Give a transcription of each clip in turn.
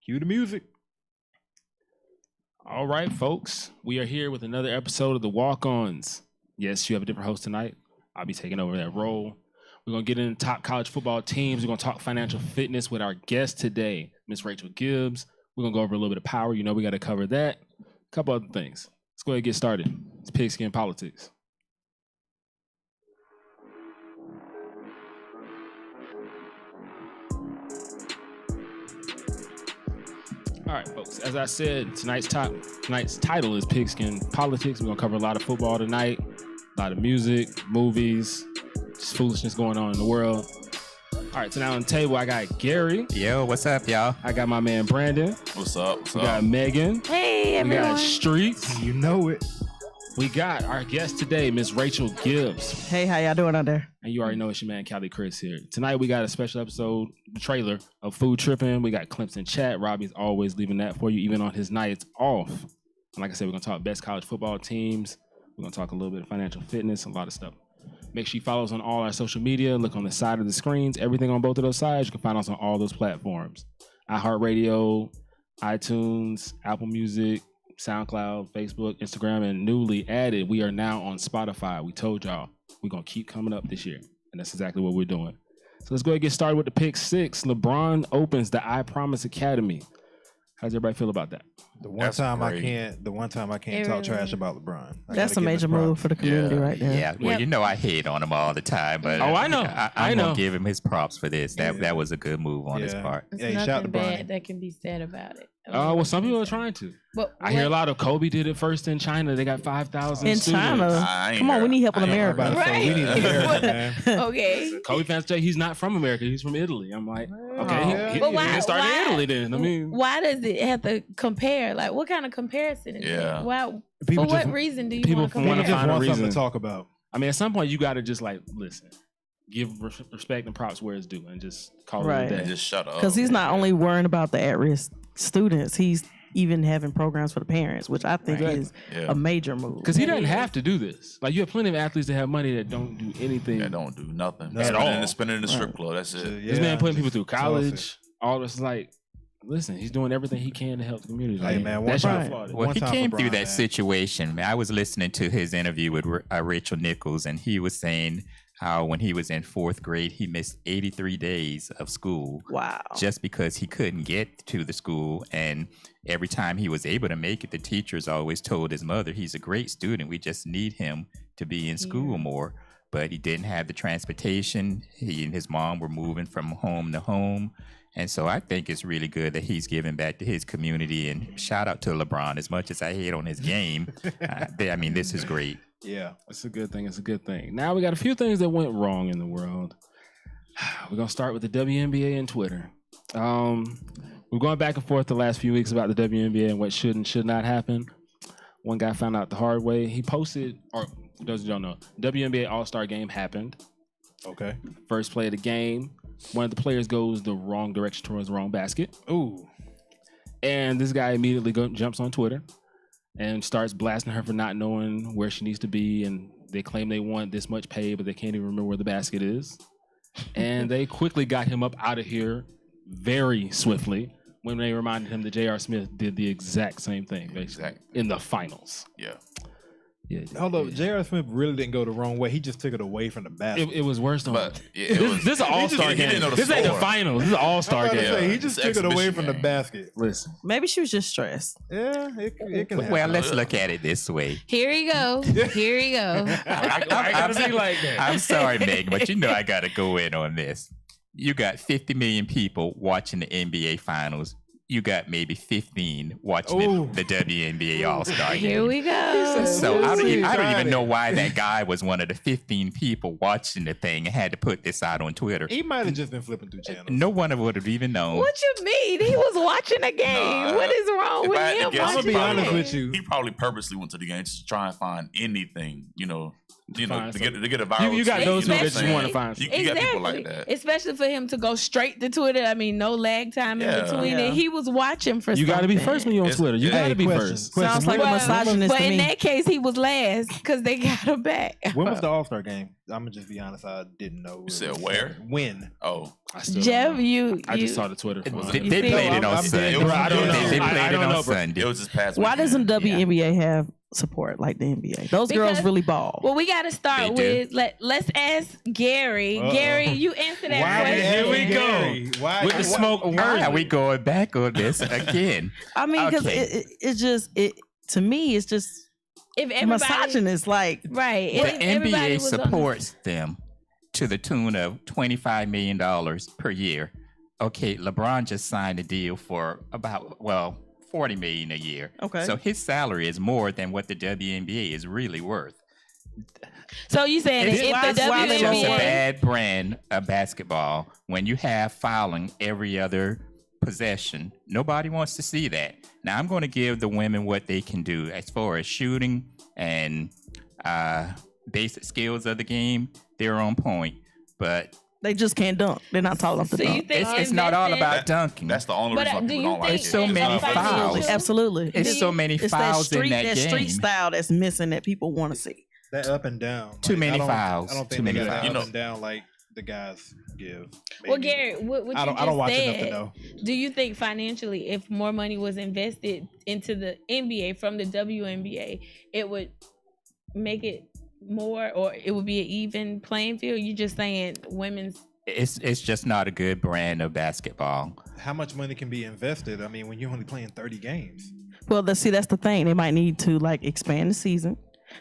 Cue the music. All right, folks. We are here with another episode of the Walk-Ons. Yes, you have a different host tonight. I'll be taking over that role. We're going to get into top college football teams. We're going to talk financial fitness with our guest today, Miss Rachel Gibbs. We're going to go over a little bit of power. You know we got to cover that. A couple other things. Let's go ahead and get started. It's Pigskin Politics. All right, folks. As I said, tonight's title is Pigskin Politics. We're going to cover a lot of football tonight, a lot of music, movies, just foolishness going on in the world. All right, so now on the table, I got Gary. Yo, what's up, y'all? I got my man Brandon. What's up? We got Megan. Hey, everyone. We got Streets. You know it. We got our guest today, Miss Rachel Gibbs. Hey, how y'all doing out there? And you already know it's your man, Callie Chris here. Tonight, we got a special episode, the trailer of Food Tripping. We got Clemson chat. Robbie's always leaving that for you, even on his nights off. And like I said, we're going to talk best college football teams. We're going to talk a little bit of financial fitness, a lot of stuff. Make sure you follow us on all our social media. Look on the side of the screens. Everything on both of those sides. You can find us on all those platforms. iHeartRadio, iTunes, Apple Music, SoundCloud, Facebook, Instagram, and newly added, we are now on Spotify. We told y'all we're going to keep coming up this year, and that's exactly what we're doing. So let's go ahead and get started with the pick six. LeBron opens the I Promise Academy. How does everybody feel about that? The one time I can't talk trash about LeBron. That's a major move for the community right now. Yeah, well, you know I hate on him all the time, but I know. I'm gonna give him his props for this. That was a good move on his part. There's nothing bad that can be said about it. Well, some people are trying to. But I hear a lot of Kobe did it first in China. They got 5,000 in students. China. Come on, we need help in America. Right. We need America, man. Okay. Kobe fans say he's not from America. He's from Italy. I'm like, okay, But why- he started why- in Italy then. I mean, Why does it have to compare? Like, what kind of comparison is it? Why? People For just- what reason do you people want to wanna compare? Just find a want something reason. to talk about. I mean, at some point you got to just like listen, give respect and props where it's due, and just call it a day. And just shut up. Because he's not only worrying about the at-risk students, he's even having programs for the parents, which I think is a major move. Because he doesn't have to do this. Like, you have plenty of athletes that have money that don't do anything. That don't do nothing. At all. Spending in the strip club. That's it. This man putting people through college. All this, like, listen, he's doing everything he can to help the community. Hey, man, that's one your time- fault. Well, One he time came for through Brian, that man. situation. I was listening to his interview with Rachel Nichols, and he was saying how when he was in fourth grade, he missed 83 days of school. Wow. Just because he couldn't get to the school. And every time he was able to make it, the teachers always told his mother, he's a great student. We just need him to be in school more. But he didn't have the transportation. He and his mom were moving from home to home. And so I think it's really good that he's giving back to his community. And shout out to LeBron. As much as I hate on his game, I mean, this is great. Yeah. It's a good thing. It's a good thing. Now we got a few things that went wrong in the world. We're going to start with the WNBA and Twitter. We're going back and forth the last few weeks about the WNBA and what should and should not happen. One guy found out the hard way. He posted, or for those who don't know, WNBA All-Star Game happened. Okay. First play of the game, one of the players goes the wrong direction towards the wrong basket. Ooh. And this guy immediately jumps on Twitter and starts blasting her for not knowing where she needs to be. And they claim they want this much pay, but they can't even remember where the basket is. And they quickly got him up out of here very swiftly when they reminded him that J.R. Smith did the exact same thing, basically, in the finals. Yeah. Hold up, J.R. Smith really didn't go the wrong way. He just took it away from the basket. It was worse than But this is an all-star game. This ain't the finals. This is an all-star game. He just took it away from the basket. Listen. Maybe she was just stressed. Yeah, it can happen. Well, let's look at it this way. Here you go. Here you go. I gotta be like that. I'm sorry, Meg, but you know I got to go in on this. You got 50 million people watching the NBA Finals. You got maybe 15 watching the WNBA All-Star Game. Here we go. So I don't even know why that guy was one of the 15 people watching the thing and had to put this out on Twitter. He might have just been flipping through channels. No one would have even known. What you mean? He was watching a game. What is wrong with him? I'm gonna be honest with you. He probably purposely went to the game just to try and find anything, you know, Find to get a viral. You got tweet, those you know two what that I'm you want to saying? find. You got people like that. Especially for him to go straight to Twitter. I mean, no lag time in between it. He was watching for You got to be first when you're on Twitter. You got to be first. Sounds like a misogynist But to in me. that case, he was last because they got him back. When was the All-Star game? I'm gonna just be honest. I didn't know. You said where? When? Oh, I still Jeff, I just saw the Twitter. They played it on Sunday. I don't know. They I played it don't know, on bro. Sunday. it was just past. Why weekend. doesn't WNBA have support like the NBA? Those girls Because- really ball. Well, we got to start They do. with let's ask Gary. Uh-oh. Gary, you answer that Why? question. Here we go. Gary, why? With the smoke Why are we going back on this again? I mean, because Okay. it's just to me, it's just If everybody, misogynist. Like, right? The If everybody NBA was on supports them to the tune of $25 million per year. Okay, LeBron just signed a deal for about, $40 million a year. Okay. So his salary is more than what the WNBA is really worth. So you saying It's, if the why they it's just a don't WNBA, bad brand of basketball when you have fouling every other possession. Nobody wants to see that. Now I'm going to give the women what they can do as far as shooting and basic skills of the game. They're on point, but they just can't dunk. They're not tall enough to So you dunk. think it's not all investing- about dunking. That's the only But, reason why do people you don't like think it. It's so it's many financial? fouls. Absolutely. It's so many It's fouls that street, in that game. street style that's missing that people want to see. That up and down. Too many I don't- fouls. I don't think Too they many got fouls. up You know- and down like the guys give. Well, maybe. Gary, what you I don't just watch said, enough to know. do you think financially, if more money was invested into the NBA from the WNBA, it would make it more, or it would be an even playing field? You just saying women's? It's just not a good brand of basketball. How much money can be invested? I mean, when you're only playing 30 games. Well, that's the thing. They might need to like expand the season.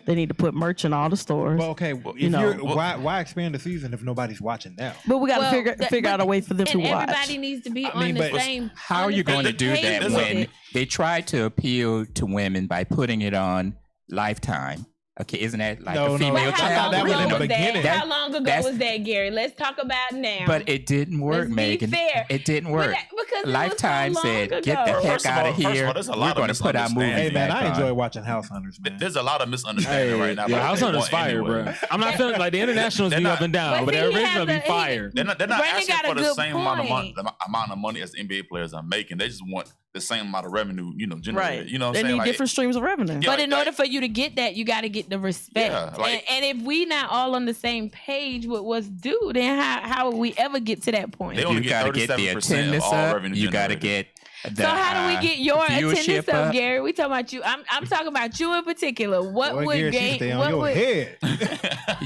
They need to put merch in all the stores. Well, okay. If know, you're, why expand the season if nobody's watching now? but we got to Well, figure out a way for them to And watch. everybody needs to be I on mean, the but same. How on are the you going to same do page that with when it. they try to appeal to women by putting it on Lifetime? Okay, isn't that like No, a no, female I thought channel? that was in the was beginning. How long ago That's- was that, Gary? Let's talk about now. But it didn't work, Let's be Megan. fair. It didn't work. Because it was Lifetime so long said, ago. "Get the heck First of out all- of first of here. all, there's a We're lot of going to put our movie misunderstanding. Hey man, back I on." enjoy watching House Hunters, man. There's a lot of misunderstanding right now. Yeah, about House what they Hunter's want fire, anyway. bro. I'm not feeling like the internationals They're be not- up and down, but see, the he original has be a- fire. They're not Brandon asking got a for the good same amount point. of money as the NBA players are making. They just want the same amount of revenue, generated. right. You know what they I'm saying? need Like, different streams of revenue. Yeah, But in like- order for you to get that, you got to get the respect. Yeah, like- and if we not all on the same page with what's due, then how would we ever get to that point? They only You get got to get the 37% of attendance all up. revenue You got to generated. get the So how do we get your viewership attendance up, up. Gary? We talking about you. I'm talking about you in particular. What Boy, would Gary, she gain? stay on What your would? head.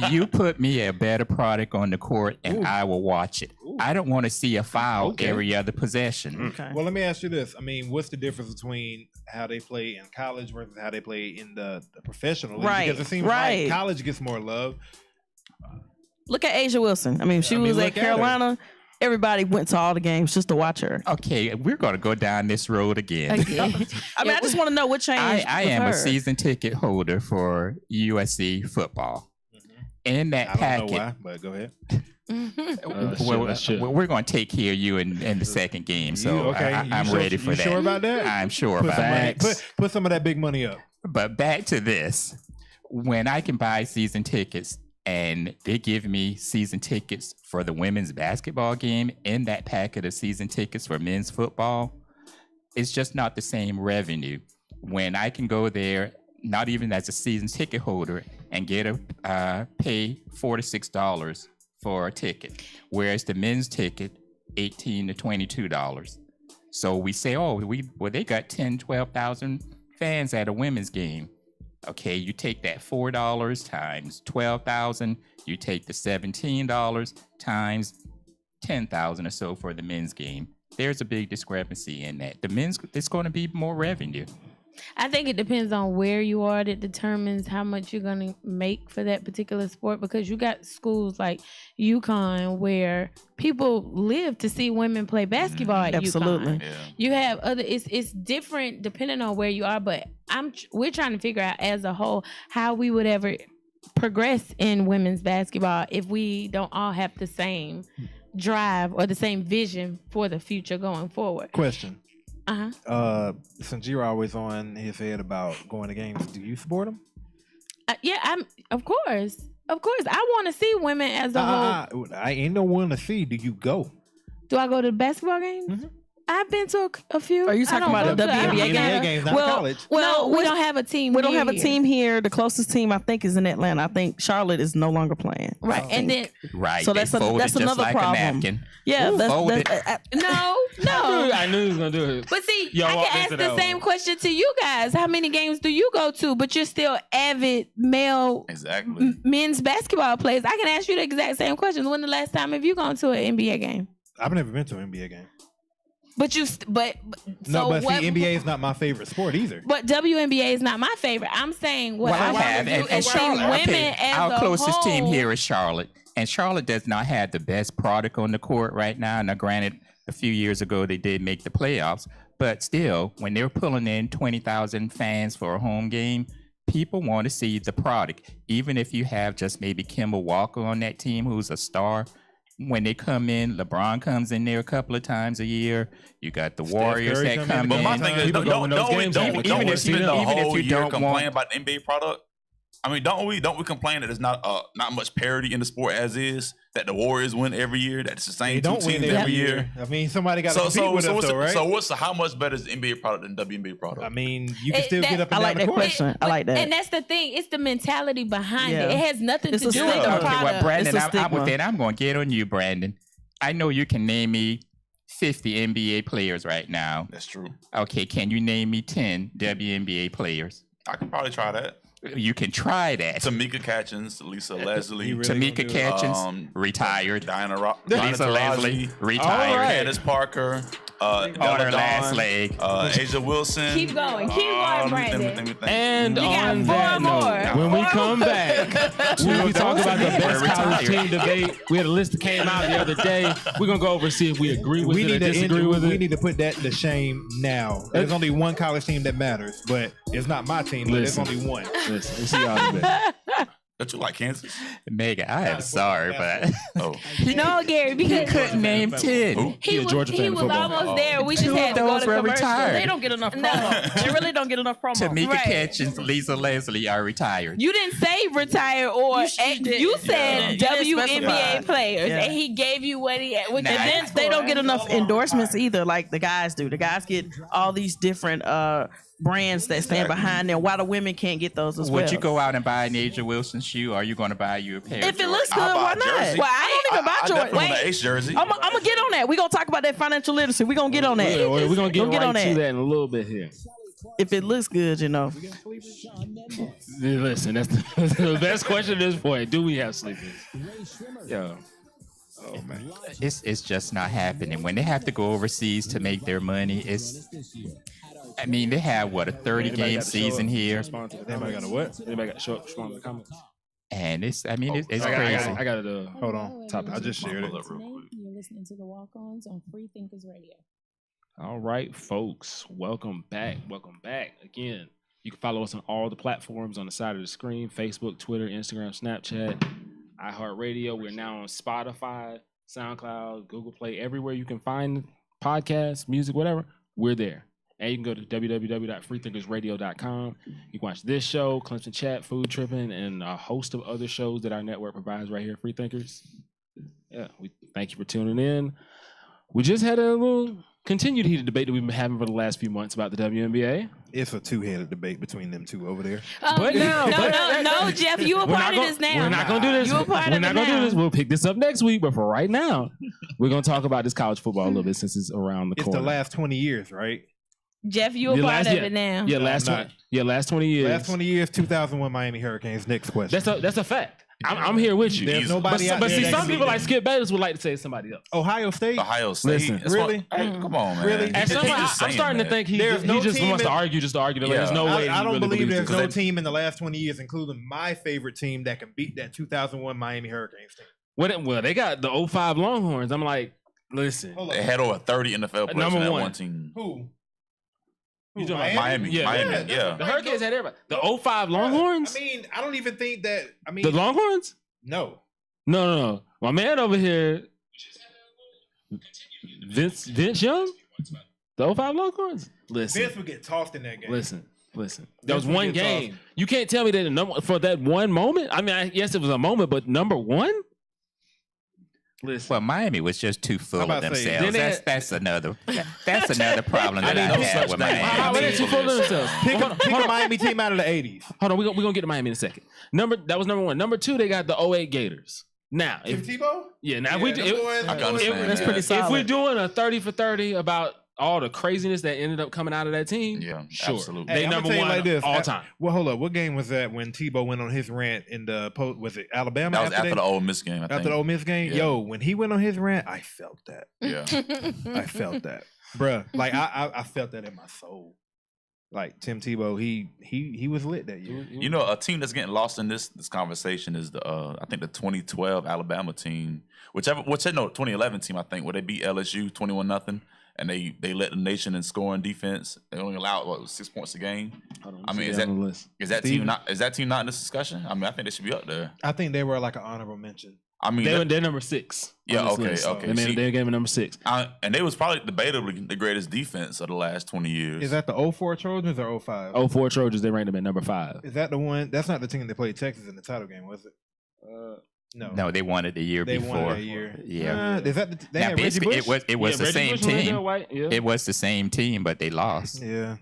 You put me a better product on the court, and Ooh. I will watch it. Ooh. I don't want to see a foul Okay. every other possession. Okay. Well, let me ask you this. I mean, what's the difference between how they play in college versus how they play in the professional league? Right, Because it seems right. like college gets more love. Look at Asia Wilson. I mean, she I mean, was look at at her. Carolina. Everybody went to all the games just to watch her. Okay, we're going to go down this road again. Again. I mean, I just want to know what changed. I with am her. a season ticket holder for USC football. In that I don't packet, know why, but go ahead. That's true. we're going to take care of you in the second game. So You- okay, you I'm sure- ready for you that. sure about that? I'm sure Put about some, money, that. put some of that big money up. But back to this. When I can buy season tickets and they give me season tickets for the women's basketball game in that packet of season tickets for men's football, it's just not the same revenue. When I can go there, not even as a season ticket holder, and get a pay $4 to $6 for a ticket, whereas the men's ticket $18 to $22. So we say, they got 10, 12,000 fans at a women's game. Okay, you take that $4 times 12,000. You take the $17 times 10,000 or so for the men's game. There's a big discrepancy in that. The men's, it's going to be more revenue. I think it depends on where you are that determines how much you're going to make for that particular sport, because you got schools like UConn where people live to see women play basketball at Absolutely. UConn. Yeah. You have other it's different depending on where you are, but we're trying to figure out as a whole how we would ever progress in women's basketball if we don't all have the same drive or the same vision for the future going forward. Question. Since Since you're always on his head about going to games, do you support him? yeah, I'm of course. Of course, I want to see women as a whole. I ain't no one to see. Do you go? Do I go to basketball games? Mm-hmm. I've been to a few. Are you talking about the WNBA games, not college? Well, we don't have a team. We don't have a team here. The closest team I think is in Atlanta. I think Charlotte is no longer playing. Right, and then So that's just another like problem. A napkin. Yeah, no. I knew he was gonna do it. But see, Yo, I can ask the same question to you guys. How many games do you go to? But you're still avid male men's basketball players. I can ask you the exact same question. When the last time have you gone to an NBA game? I've never been to an NBA game. But see, NBA is not my favorite sport either. But WNBA is not my favorite. I'm saying what I have want to do is see women as our a closest whole. team here is Charlotte, and Charlotte does not have the best product on the court right now. Now, granted, a few years ago they did make the playoffs, but still, when they're pulling in 20,000 fans for a home game, people want to see the product. Even if you have just maybe Kemba Walker on that team, who's a star. When they come in, LeBron comes in there a couple of times a year. You got the Warriors Curry that come in. But my thing is, don't we spend the whole year complaining about the NBA product? I mean, don't we complain that there's not much parity in the sport as is? That the Warriors win every year? That it's the same two teams every year? I mean, somebody got to compete with us, though, right? So how much better is the NBA product than WNBA product? I mean, you can still get up and down the court. Question. I like that. And that's the thing. It's the mentality behind it. It has nothing to do with the product. Well, Brandon, I'm going to get on you, Brandon. I know you can name me 50 NBA players right now. That's true. Okay, can you name me 10 WNBA players? I can probably try that. You can try that. Tamika Catchings, Lisa Leslie. Tamika Catchings, retired. Lisa Leslie, retired. Candace Parker. On her last leg. Asia Wilson. Keep going, Brandon. And you on got 4 that more. note, when we come back, we talk about the best college team debate. We had a list that came out the other day. We're gonna go over and see if we agree with it or disagree with it. We need to put that to shame now. There's only one college team that matters, but it's not my team. But there's only one. Listen, we'll see y'all in a bit. Don't you like Kansas? Megan, I am sorry, but no, Gary, because he couldn't name 10. He was almost there. We just had to go to commercial. They don't get enough promo. They really don't get enough promo. Tamika Catchings, Lisa Leslie are retired. You didn't say retire or you said WNBA players, and he gave you what he had. And then they don't get enough endorsements either, like the guys do. The guys get all these different brands that stand behind them. Why the women can't get those as well? Would you go out and buy an Asia Wilson shoe, or are you going to buy you a pair? If it looks good, why not? Jersey. Well, I don't even buy Jordan. Wait, the Ace jersey. I'm gonna get on that. We're gonna talk about that financial literacy. We're gonna get on that. We're gonna get right to that in a little bit here. If it looks good, you know. Listen, that's the best question at this point. Do we have sleepers? Yeah. Oh man, it's just not happening. When they have to go overseas to make their money, I mean, they have a 30-game season here. Anybody got a what? Anybody got to show up, respond to the comments? And it's crazy. I got it. Hold on. I just shared it. You're listening to the Walk-Ons on Free Thinkers Radio. All right, folks. Welcome back. Again, you can follow us on all the platforms on the side of the screen: Facebook, Twitter, Instagram, Snapchat, iHeartRadio. We're now on Spotify, SoundCloud, Google Play, everywhere you can find podcasts, music, whatever. We're there. And you can go to www.freethinkersradio.com. You can watch this show, Clemson Chat, Food Tripping, and a host of other shows that our network provides right here, Free Thinkers. Yeah, we thank you for tuning in. We just had a little continued heated debate that we've been having for the last few months about the WNBA. It's a two-headed debate between them two over there. No, Jeff, you a part of this now. We're not going to do this. You a part of it now. We're not going to do this. We'll pick this up next week. But for right now, we're going to talk about this college football a little bit since it's around the corner. It's the last 20 years, right? Jeff, you a part of it now. Yeah, last 20 years. Last 20 years, 2001 Miami Hurricanes. Next question. That's a fact. I'm here with you. There's nobody but see, some people like Skip Bayless would like to say somebody else. Ohio State. Listen, really? Come on, man. Really? I'm starting to think he just wants to argue just to argue. There's no way. I don't believe there's no team. team in the last 20 years, including my favorite team, that can beat that 2001 Miami Hurricanes team. Well, they got the 05 Longhorns. I'm like, listen. They had over 30 NFL players Number on that one. one team. Who? You talking about Miami? Yeah. The Hurricanes had everybody. The 05 Longhorns? I mean, I don't even think that. I mean, the Longhorns? No. My man over here, Vince Young? The 05 Longhorns? Listen. Vince would get tossed in that game. Listen. Listen, there was one game. You can't tell me that for that one moment. I mean, yes, it was a moment, but number one. Listen. Well, Miami was just too full of themselves. That's another problem that I have with Miami. How are they too full of themselves? Pick a Miami team out of the 80s. Hold on, we're gonna get to Miami in a second. That was number one. Number two, they got the 08 Gators. Now, if Tebow? Yeah, now we do. That's pretty solid. If we're doing a 30 for 30 about all the craziness that ended up coming out of that team, sure. Absolutely. They number one like this. All time. Well, hold up. What game was that when Tebow went on his rant in the post? Was it Alabama? That was after the Ole Miss game. After the Ole Miss game? Yeah. Yo, when he went on his rant, I felt that. Yeah. I felt that. Bruh, like I felt that in my soul. Like Tim Tebow, he was lit that year. You know, a team that's getting lost in this conversation is I think the 2012 Alabama team, 2011 team, I think, where they beat LSU 21-0. And they led the nation in scoring defense. They only allowed 6 points a game. I mean, is that team not in this discussion? I mean, I think they should be up there. I think they were like an honorable mention. I mean, they're number 6. Yeah, okay. They gave them number 6. And they was probably debatably the greatest defense of the last 20 years. Is that the 04 Trojans or 05? 04 Trojans, they ranked them at number 5. Is that the one? That's not the team that played Texas in the title game, was it? No, they won it the year before. They won that year. Yeah. Is that they now, had Reggie Bush? It was the same team. Yeah. It was the same team, but they lost. Yeah.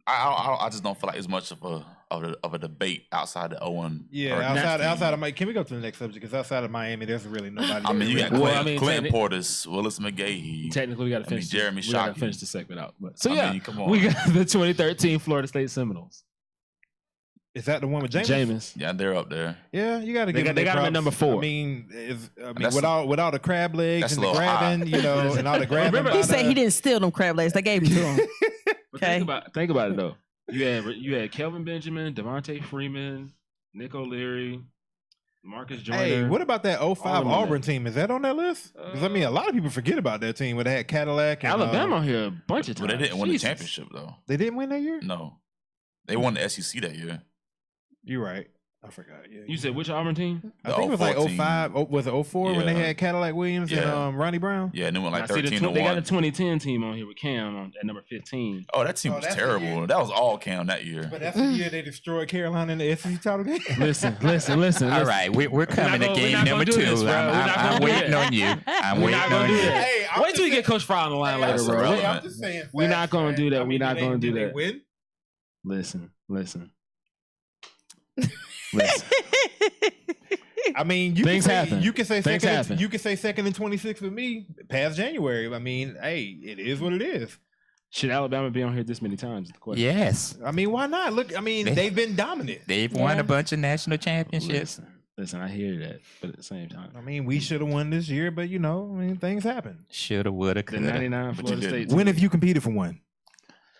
I just don't feel like it's much of a debate outside the 0-1. Yeah, outside of Miami. Can we go to the next subject? Because outside of Miami, there's really nobody. I mean, you got Clinton Portis, Willis McGahee. Technically, we got to finish. Jeremy We got to Shockey. finish the segment out. But, come on. We got the 2013 Florida State Seminoles. Is that the one with Jameis? Yeah, they're up there. Yeah, you got to give them. They got them at number 4. I mean, with all the crab legs and the grabbing, and all the grabbing. Remember, he said he didn't steal them crab legs. They gave them to him. Okay. Think about it though. You had Kelvin Benjamin, Devontae Freeman, Nick O'Leary, Marcus Joyner. Hey, what about that 05 Auburn team? Is that on that list? Because I mean, a lot of people forget about that team where they had Cadillac. And, Alabama on here a bunch of times. But they didn't win the championship though. They didn't win that year? No, they won the SEC that year. You're right. I forgot. Yeah. You said which Auburn team? I think it was like 05. Was it 04 when they had Cadillac Williams and Ronnie Brown? Yeah, and they went like 13-1. They got a 2010 team on here with Cam at number 15. Oh, that team was terrible. That was all Cam that year. But that's the year they destroyed Carolina in the SEC title game. Listen. All right, we're coming to game number 2. I'm waiting on you. I'm waiting on you. Hey, wait till you get Coach Fry on the line later, bro. I'm just saying. We're not going to do that. We're not going to do Did that. they win? Listen. I mean, you things happen. You can say things second. happen. You can say second and 26 with me past January. I mean, hey, it is what it is. Should Alabama be on here this many times? Is the question. Yes. I mean, why not? Look, I mean, they've been dominant. They've won a bunch of national championships. Listen, I hear that, but at the same time, I mean, we should have won this year, but things happen. Shoulda, woulda, the coulda. 99 Florida State. When have you competed for one?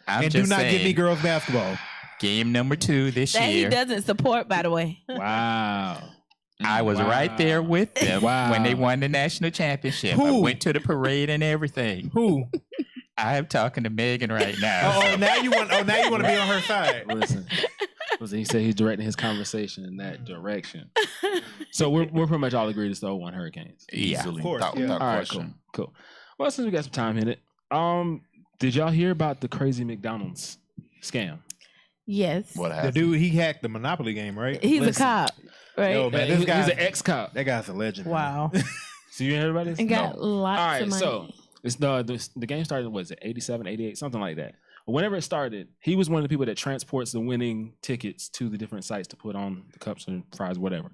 And do not give me girls basketball. Game number 2 this that year. he doesn't support, by the way. Wow. I was right there with them when they won the national championship. Who? I went to the parade and everything. Who? I am talking to Megan right now. Now you want to be on her side. Listen, he said he's directing his conversation in that direction. So we're pretty much all agreed it's the 01 Hurricanes. Easily. Of course. Without All right, question. cool. Well, since we got some time in it, did y'all hear about the crazy McDonald's scam? Yes. What The happened? dude, he hacked the Monopoly game, right? He's a cop, right? Yo, man, He's an ex-cop. That guy's a legend. Wow. So you heard about this? And got lots All of right, money. so it's the game started, was it 87, 88, something like that. But whenever it started, he was one of the people that transports the winning tickets to the different sites to put on the cups and fries, whatever.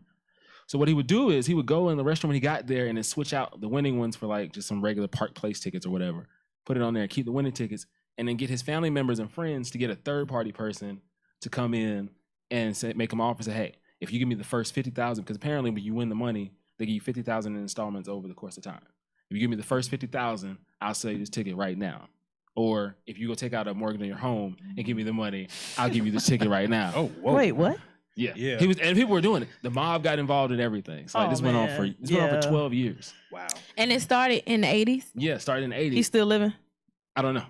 So what he would do is he would go in the restaurant when he got there and then switch out the winning ones for like just some regular Park Place tickets or whatever. Put it on there, keep the winning tickets, and then get his family members and friends to get a third-party person to come in and make him offer, say, hey, if you give me the first 50,000, because apparently when you win the money, they give you 50,000 in installments over the course of time. If you give me the first 50,000, I'll sell you this ticket right now. Or if you go take out a mortgage on your home and give me the money, I'll give you this ticket right now. Oh, whoa. Wait, what? Yeah. Yeah. And people were doing it. The mob got involved in everything. So like, this went on for 12 years. Wow. And it started in the 80s? Yeah, started in the 80s. He's still living? I don't know.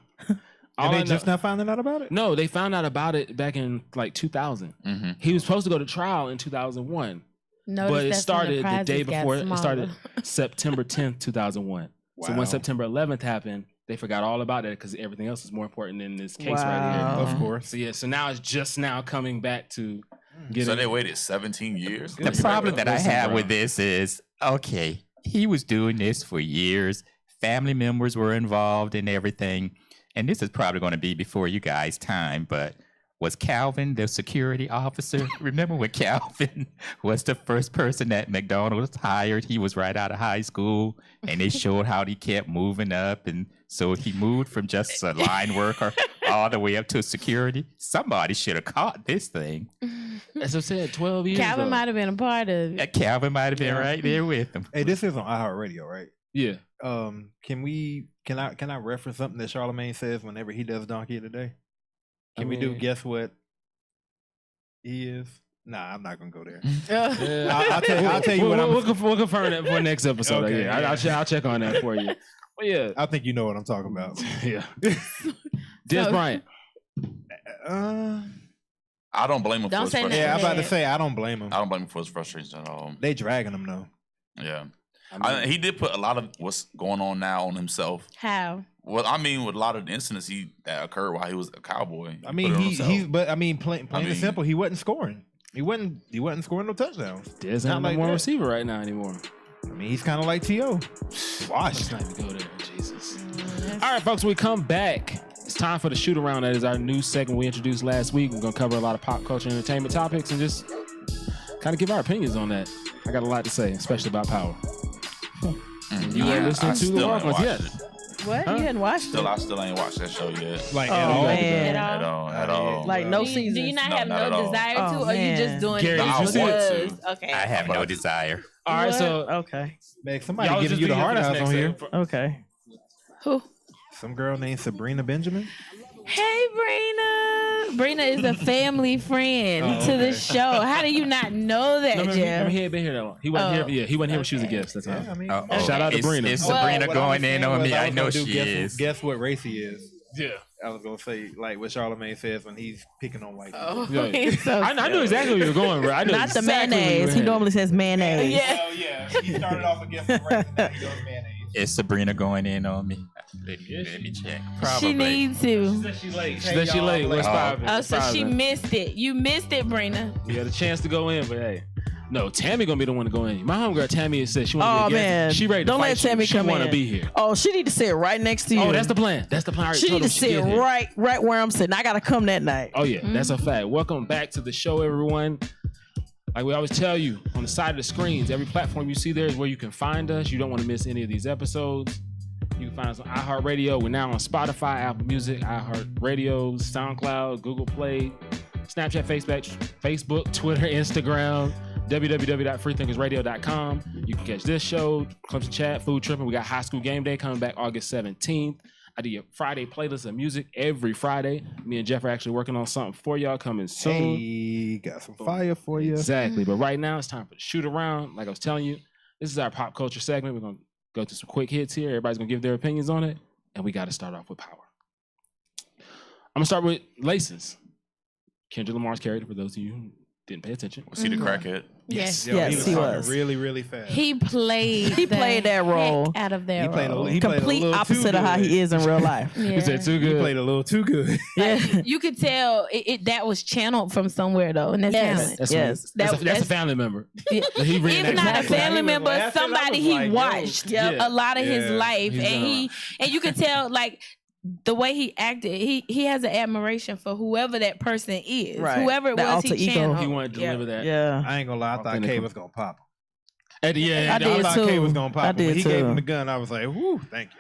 And they just not finding out about it? No, they found out about it back in like 2000. Mm-hmm. He was supposed to go to trial in 2001. Notice But it that's when started the prizes day got before. It smaller. started September 10th, 2001. So when Wow. September 11th happened, they forgot all about that because everything else is more important than this case right here. Of course. So so now it's just now coming back to getting. So they waited 17 years. The problem that I have bro. with this is, okay, he was doing this for years. Family members were involved in everything. And this is probably going to be before you guys' time, but was Calvin the security officer? Remember when Calvin was the first person that McDonald's hired? He was right out of high school, and they showed how he kept moving up. And so he moved from just a line worker all the way up to security. Somebody should have caught this thing. As I said, 12 years. Calvin might have been a part of it. Calvin might have been right there with him. Hey, this is on iHeartRadio, right? Yeah. Can I reference something that Charlamagne says whenever he does Donkey of the Day? Can we do guess what he is? Nah, I'm not gonna go there. I'll tell you what we'll confirm that for next episode. Okay, Yeah, I'll check on that for you. Well, yeah, I think you know what I'm talking about. yeah. Des Bryant. I don't blame him for Don't his say frustration. Yeah, I'm about to say I don't blame him. I don't blame him for his frustration at all. They dragging him though. Yeah. I mean, He did put a lot of what's going on now on himself. How? Well, I mean, with a lot of the incidents that occurred while he was a cowboy. I mean, put it on himself. plain and simple, he wasn't scoring. He wasn't scoring no touchdowns. Des ain't Not no like more that. receiver right now anymore. I mean, he's kind of like T.O. Let's Washed. not even go there, Jesus. All right, folks, when we come back, it's time for the shoot around. That is our new segment we introduced last week. We're gonna cover a lot of pop culture and entertainment topics and just kind of give our opinions on that. I got a lot to say, especially about power. You ain't listening to the Walk-Ons yet. What? You hadn't watched it? I still ain't watched that show yet. Like Oh, at all. man. At all. Like no Do seasons. you not No, have not at no all. desire Oh, to, or you man. just doing Gary, it did you because see it it? was? Okay. I have no desire. All right, so Okay. Man, somebody y'all giving just you the do hard your ass next on here. segment. Okay. Who? Some girl named Sabrina Benjamin. Hey, Brina. Brina is a family friend to the show. How do you not know that, I mean, Jeff? he ain't been here that long. He wasn't here. Yeah, he wasn't here when she was a guest. That's all. Yeah, I mean, Shout out to Brina. It's Well, Sabrina what I was going in saying on was me. I was know gonna do she is. Guess what race he is? Yeah. I was gonna say like what Charlamagne says when he's picking on white people. Oh, Yeah. he's so I knew exactly where you were going, bro. I knew Not the exactly where you mayonnaise. were He headed. normally says mayonnaise. Yeah. Oh yeah, he started off against the race and now he goes mayonnaise. Is Sabrina going in on me? Let me check. Probably. She needs to. She said she late. What's Oh. poppin'? Oh, What's so she poppin'? missed it. You missed it, Brina. You had a chance to go in, but hey. No, Tammy gonna be the one to go in. My homegirl Tammy said she want Oh to be a guest. man. She ready to Don't fight let you. Tammy She come want to in. be here. Oh, she need to sit right next to you. Oh, that's the plan. That's the plan. I already She told need her to she sit get here. right where I'm sitting. I gotta come that night. Oh yeah, that's a fact. Welcome back to the show, everyone. Like we always tell you, on the side of the screens, every platform you see there is where you can find us. You don't want to miss any of these episodes. You can find us on iHeartRadio. We're now on Spotify, Apple Music, iHeartRadio, SoundCloud, Google Play, Snapchat, Facebook, Twitter, Instagram, www.freethinkersradio.com. You can catch this show, Clemson Chat, Food Tripping. We got High School Game Day coming back August 17th. I do your Friday playlist of music every Friday. Me and Jeff are actually working on something for y'all coming soon. Hey, got some fire for you. Exactly. But right now it's time for the shoot around. Like I was telling you, this is our pop culture segment. We're going to go through some quick hits here. Everybody's going to give their opinions on it. And we got to start off with power. I'm going to start with Laces. Kendrick Lamar's character, for those of you who didn't pay attention. Was he the crackhead? Yes. Yo, Yes, he he was was. talking really, really fast. He played. He played the that role. heck out of that He played a role. he played a Complete little opposite too of how good. he is in real life. Yeah. He said too He good. played a little too good. Yeah. You could tell that was channeled from somewhere though, and that's Yes. talent. That's, Yes. that's a family member. Yeah. He If reenacted not a that. family He was member, laughing. I somebody was he like, yo. watched Yeah. a lot of his Yeah. life, He's and you could tell like the way he acted. He has an admiration for whoever that person is, Right. whoever it The was alter he ego. channeled. He wanted to deliver that. Yeah. I ain't gonna lie, I thought Authentic. Kay was gonna pop him. At the end, I I did thought too. Kay was gonna pop I him. When did he gave too. him the gun, I was like, whoo, thank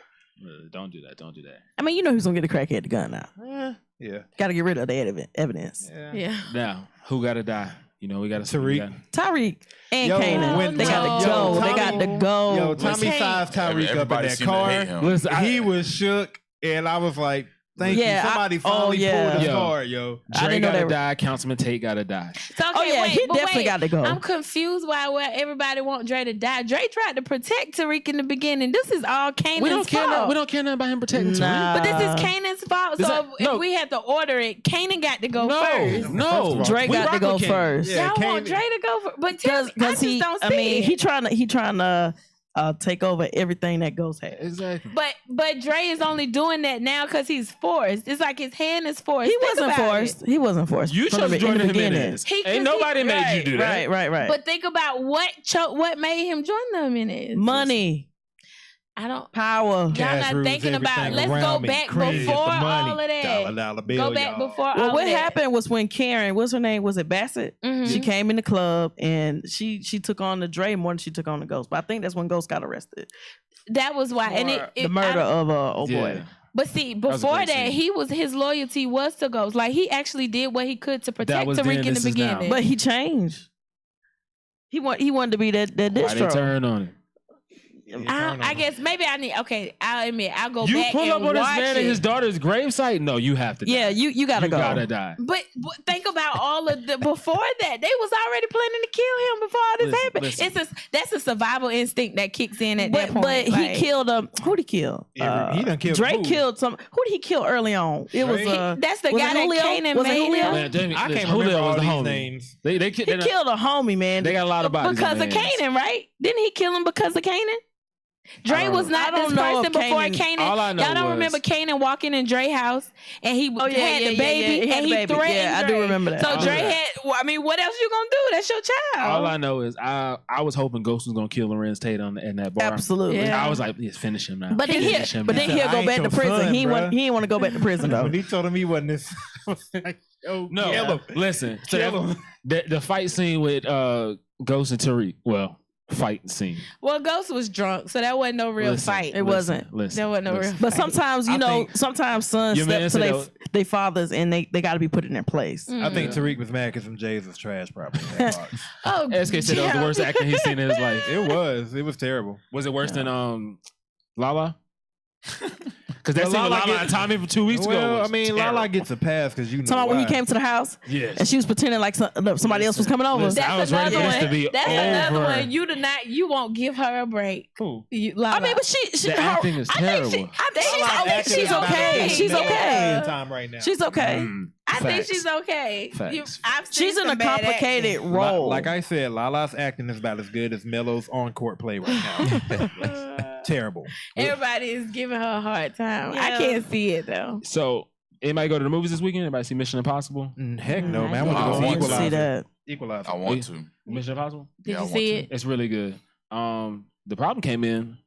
Don't do that. Don't do that. I mean, you know who's gonna get the crackhead the gun now. you. Yeah. Got to get rid of the evidence. Yeah. Now, who got to die? You know, we got to Tariq. Tyreek and Yo, Kanan. when- They got to Yo, go. They Tommy- got to go. Yo, Tommy Hey. sized Tyreek up in Everybody that seemed to hate car. him. Listen, He was shook, and I was like, thank Yeah, you. Somebody oh, finally yeah. pulled his Yo. card, yo. I Dre didn't know got to they- die. Councilman Tate got to die. So, okay, Oh, yeah, wait, he but definitely wait. got to go. I'm confused why everybody want Dre to die. Dre tried to protect Tariq in the beginning. This is all Kanan's We don't care. fault. We don't care nothing about him protecting Nah. Tariq. But this is Kanan's fault. Is So that- if no. we had to order it, Kanan got to go first. No, Dre We got to rock go with Kanan. first. Yeah, Y'all want Kanan- Dre to go first, but tell me, I just he, don't see I mean, it. he trying to take over everything that Ghost has. Exactly. But Dre is only doing that now because he's forced. It's like his hand is forced. He wasn't forced. He wasn't forced. You From chose the Jordan beginning. Jimenez. Ain't nobody made you do that. Right. But think about what made him join the Jimenez. Money. I don't. Power. Y'all not thinking about. Let's go back before all of that. Dollar bill, Go back before all Well, of what that. happened was when Karen, what's her name? Was it Bassett? Mhm. She came in the club and she took on the Dre more than she took on the Ghost. But I think that's when Ghost got arrested. That was why, and The murder of old boy. But see, was a before great that, scene. his loyalty was to Ghost. Like he actually did what he could to protect was Tariq then, in the this is now. beginning. But he changed. He wanted to be that Why they distro. turn on it? I guess maybe I need. Okay, I'll admit I'll go You back pull and up on this watch man it. at his daughter's gravesite? No, you have to. Yeah, die. you gotta go. You gotta die. But think about all of the before that. They was already planning to kill him before all this happened. Listen. That's a survival instinct that kicks in at that point. But Like, he killed who'd he kill? He done killed Drake who? killed some. Who did he kill early on? It was that's the was guy it that Julio? Kanan Was it made Julio? him. Man, Jamie, I can't Julio remember all was the these homie. names. They He killed a homie, man. They got a lot of bodies Because on of their hands. Kanan, right? Didn't he kill him because of Kanan? Dre was not I this don't know person if before Kanan- Kanan. all I know Y'all don't was- remember Kanan walking in Dre house and he Oh, yeah, had yeah, the yeah, baby yeah. He had and the he baby. threatened Yeah, I do Dre. remember that. So All Dre that. had. Well, I mean, what else you gonna do? That's your child. All I know is I was hoping Ghost was gonna kill Lorenz Tate in that bar. Absolutely. Yeah. I was like, yes, finish him now. But then Finish him now. he'll I go ain't back to your prison. son, He bruh. didn't want to go back to prison though. When he told him he wasn't this, I was like, oh, No, kill him. listen. So Kill him. the fight scene with Ghost and Tariq. Well, fight scene. Well, Ghost was drunk, so that wasn't no real Listen, fight. It wasn't. Listen, That wasn't no real listen. But fight. sometimes, I think- sometimes sons Your step man to said their fathers and they got to be put in their place. I think Mm. Tariq was mad because some Jays was trash, probably. in that box. Oh, SK said that was the worst acting he's seen in his life. It was terrible. Was it worse than Lala? Because that Well, scene with Lala Lala and Tommy from 2 weeks ago. Well, I was mean, terrible. Lala gets a pass because you know Talking about when he why. came to the house Yes. and she was pretending like somebody else was coming over. Listen, I that's was ready another for this one. to be That's over. another one. You won't give her a break. Cool. You, I mean, but she The acting is I think terrible. she's okay. She's okay. Time right now. She's okay. I think Facts. she's okay. Facts. I've seen She's in some a bad complicated acting. role. Like I said, Lala's acting is about as good as Melo's on-court play right now. Terrible. Everybody is giving her a hard time. I Yeah. can't see it though. So, anybody go to the movies this weekend? Anybody see Mission Impossible? Heck no, I man. I want I to go want see to see Equalizer. that. Equalizer. I want to. Mission Impossible? Did Yeah, I you want see to. it? It's really good. The problem came in.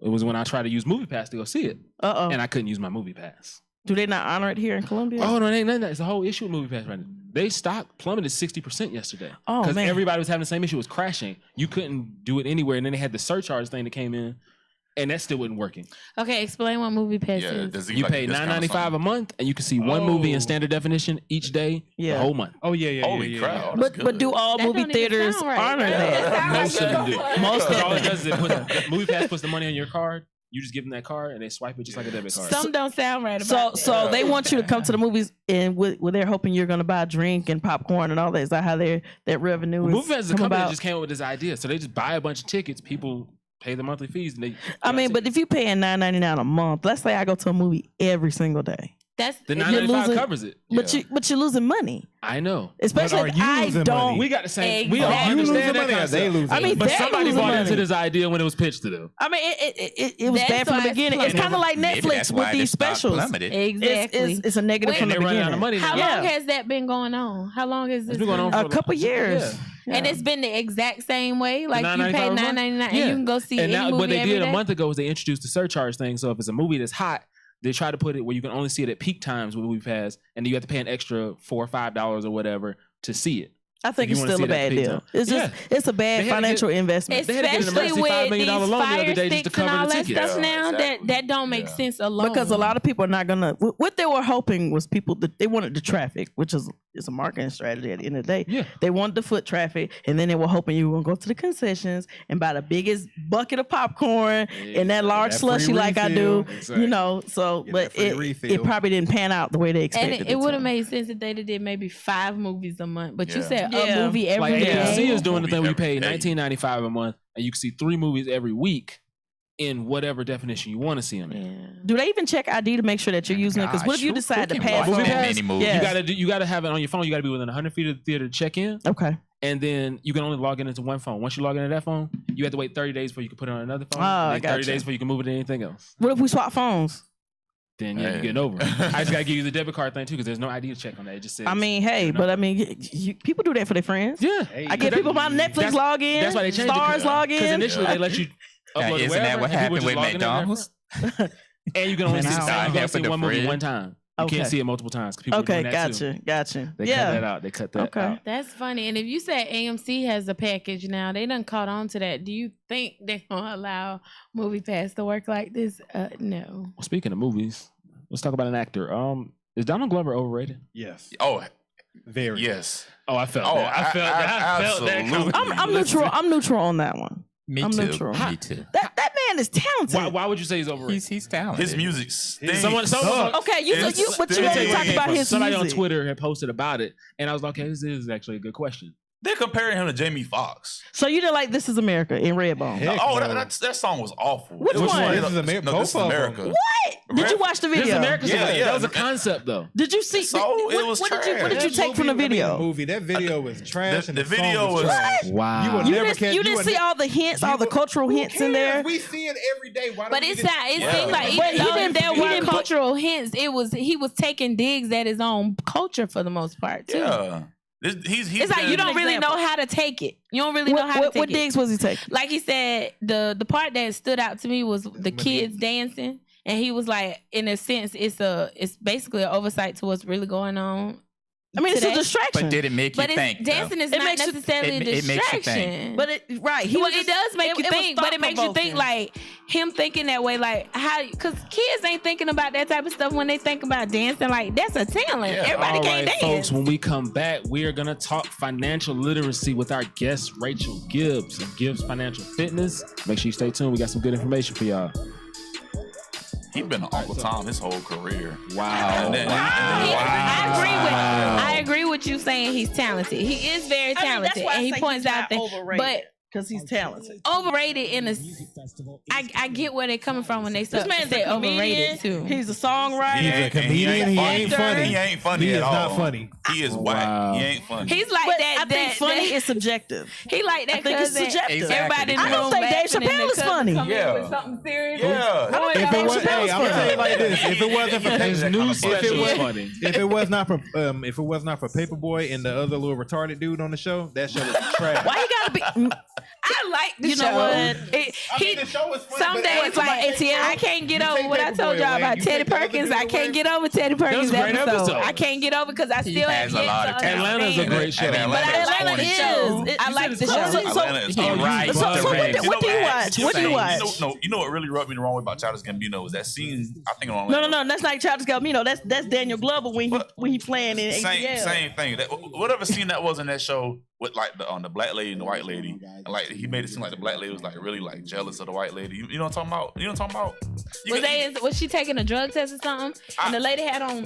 It was when I tried to use MoviePass to go see it, Uh-oh. and I couldn't use my MoviePass. Do they not honor it here in Columbia? Oh no, it ain't nothing. It's a whole issue with MoviePass right now. They stock plummeted 60% yesterday. Oh, Because man. everybody was having the same issue. It was crashing. You couldn't do it anywhere, and then they had the surcharge thing that came in, and that still wasn't working. Okay, explain what movie pass Yeah, is. does he You like a pay discount or $9.95 a something? month, and you can see one movie in Oh. standard definition each day, Yeah. the whole month. Oh yeah. Holy crap. yeah. That's But do all That movie don't even theaters sound right. honor that? Most of them do. Most of All it them. does is MoviePass puts the money on your card. You just give them that card, and they swipe it just like a debit card. Some don't sound right So about that. so they want you to come to the movies and where they're hoping you're going to buy a drink and popcorn and all that. Is that how that revenue Well, is MoviePass is a come company that about? just came up with this idea. So they just buy a bunch of tickets. People pay the monthly fees, and they. I mean, but if you're paying $9.99 a month, let's say I go to a movie every single day, that's the you're $9.95 losing- covers it. but you're losing money, I know. especially are if you I losing don't. money? We got the same. We Exactly. all You losing understand that money or they concept. losing I mean, But they somebody losing bought money. into this idea when it was pitched to them. I mean, it was That's bad from why the it's beginning. It's plummeted. kind of like Maybe Netflix that's with why the these stock specials. plummeted. exactly. It's a negative Wait, from the And they're running out of beginning. money now. How Yeah. long has that been going on? How long has this It's been going on A for couple years. And it's been the exact same way. Like you pay $9.95 a month? $9.99 and Yeah. you can go see And any now, movie what they every did day. a month ago is they introduced the surcharge thing. So if it's a movie that's hot, they try to put it where you can only see it at peak times with MoviePass, and then you have to pay an extra $4 or $5 or whatever to see it. I think If it's you wanna still see a that bad peak deal. time. It's just it's a They bad had to financial investment. They had to get an Especially emergency with $5 million these loan the other fire day just sticks to and cover all the that ticket. stuff now, exactly. that don't make Yeah. sense alone. Because a lot of people are not gonna. What they were hoping was people that they wanted the traffic, which is a marketing strategy at the end of the day. Yeah. They wanted the foot traffic, and then they were hoping you were gonna go to the concessions and buy the biggest bucket of popcorn and that large that free slushy like I do. refill. Exactly. You know, so Get but that free it refill. probably didn't pan out the way they and expected. it would have to. made sense if they did maybe 5 movies a month. But you Yeah. said Yeah. a movie every Like day. AMC is doing the Movie thing where you pay every day. $19.95 a month, and you can see 3 movies every week in whatever definition you want to see them in. Yeah. Do they even check ID to make sure that you're using it? Because what if you Gosh, decide who to can pass watch on? that many movies? Yeah. You gotta have it on your phone. You gotta be within 100 feet of the theater to check in. Okay. and then you can only log into one phone. Once you log into that phone, you have to wait 30 days before you can put it on another phone. Oh, and then 30 days before you can move it to anything else. What if we swap phones? Then you're getting over it. I just gotta give you the debit card thing too, because there's no ID check on that. It just says. I mean, hey, but I mean, people do that for their friends. Yeah, I get people my Netflix login. That's why they changed Stars it. login. Because initially they let you upload Isn't that what happened with McDonald's? And you can only see one movie bread. one time. You can't see it multiple times. People Okay, doing that too. gotcha. They cut that out. They cut that out. That's funny. And if you said AMC has a package now, they done caught on to that. Do you think they're gonna allow Movie Pass to work like this? No. Well, speaking of movies, let's talk about an actor. Is Donald Glover overrated? Yes. Oh, very. Yes. Oh, I felt that. I felt that. I'm neutral. I'm neutral on that one. Me I'm too. neutral. Me too. That man is talented. Why would you say he's overrated? He's talented. His music stinks. Someone okay, you only talk about his Somebody music. on Twitter had posted about it, and I was like, okay, this is actually a good question. They're comparing him to Jamie Foxx. So you didn't like This Is America in Redbone? That song was awful. Which one? This Is America. No, This Is America. What? Did you watch the video? This is America's Yeah. That was a concept, though. Did you see? So it was what trash. did you take from the video? That video was trash. The video was trash. Wow. You would never catch. You didn't see all the hints, all the cultural hints in there. We see it every day. Why But don't it we just- seemed like even though there were cultural hints, he was taking digs at his own culture for the most part too. Yeah. He's It's like you don't really know how to take it. You don't really know how to take it. What digs was he taking? Like he said, the part that stood out to me was the kids dancing, and he was like, in a sense, it's basically an oversight to what's really going on. I mean, today. it's a distraction. But did it make you But think? dancing is It not makes you- necessarily a it makes you distraction. think. But right, Well, it does make you think, but it makes you think like him thinking that way, like how, because kids ain't thinking about that type of stuff when they think about dancing. Like that's a talent. Yeah. Everybody All can't right, dance. folks, when we come back, we are going to talk financial literacy with our guest, Rachel Gibbs of Gibbs Financial Fitness. Make sure you stay tuned. We got some good information for y'all. He's been an Uncle Tom his whole career. Wow. I agree with you saying he's talented. He is very talented, and he points out things. But because he's talented, overrated in a, I get where they're coming from when they say overrated too. He's a songwriter. He's a comedian. He ain't funny. He ain't funny He at is all. not funny. He is whack. He ain't funny. He's like But that. I think funny is subjective. He like that. I think it's cousin. subjective. Everybody in the I don't room think Dave laughing and Chappelle the is cousin funny. come in Yeah. with something serious. Yeah. If it was, hey, I'm gonna tell you like this: if it wasn't for His new special was- is funny. if it was not for Paperboy and the other little retarded dude on the show, that show was trash. Why you gotta be? I like the You show. know what? The show was funny. Some but days, every like time- ATL, I can't get You over take what I Paperboy told y'all away, about you Teddy take the other Perkins. dude I away. can't get over Teddy Perkins a great episode. I can't get over because I He still has ain't a lot get of to talent. Atlanta's a understand. great show. And But Atlanta Atlanta is is. I like the show. Atlanta is Oh, right. so So what do you watch? What do you watch? You know what really rubbed me the wrong way about Childish Gambino was that scene. I think on No. That's not Childish Gambino. That's Daniel Glover when he playing in ATL. Same thing. Whatever scene that was in that show with like the black lady and the white lady, and like he made it seem like the black lady was like really like jealous of the white lady. You know what I'm talking about? You know what I'm talking about? Was she taking a drug test or something? And the lady had on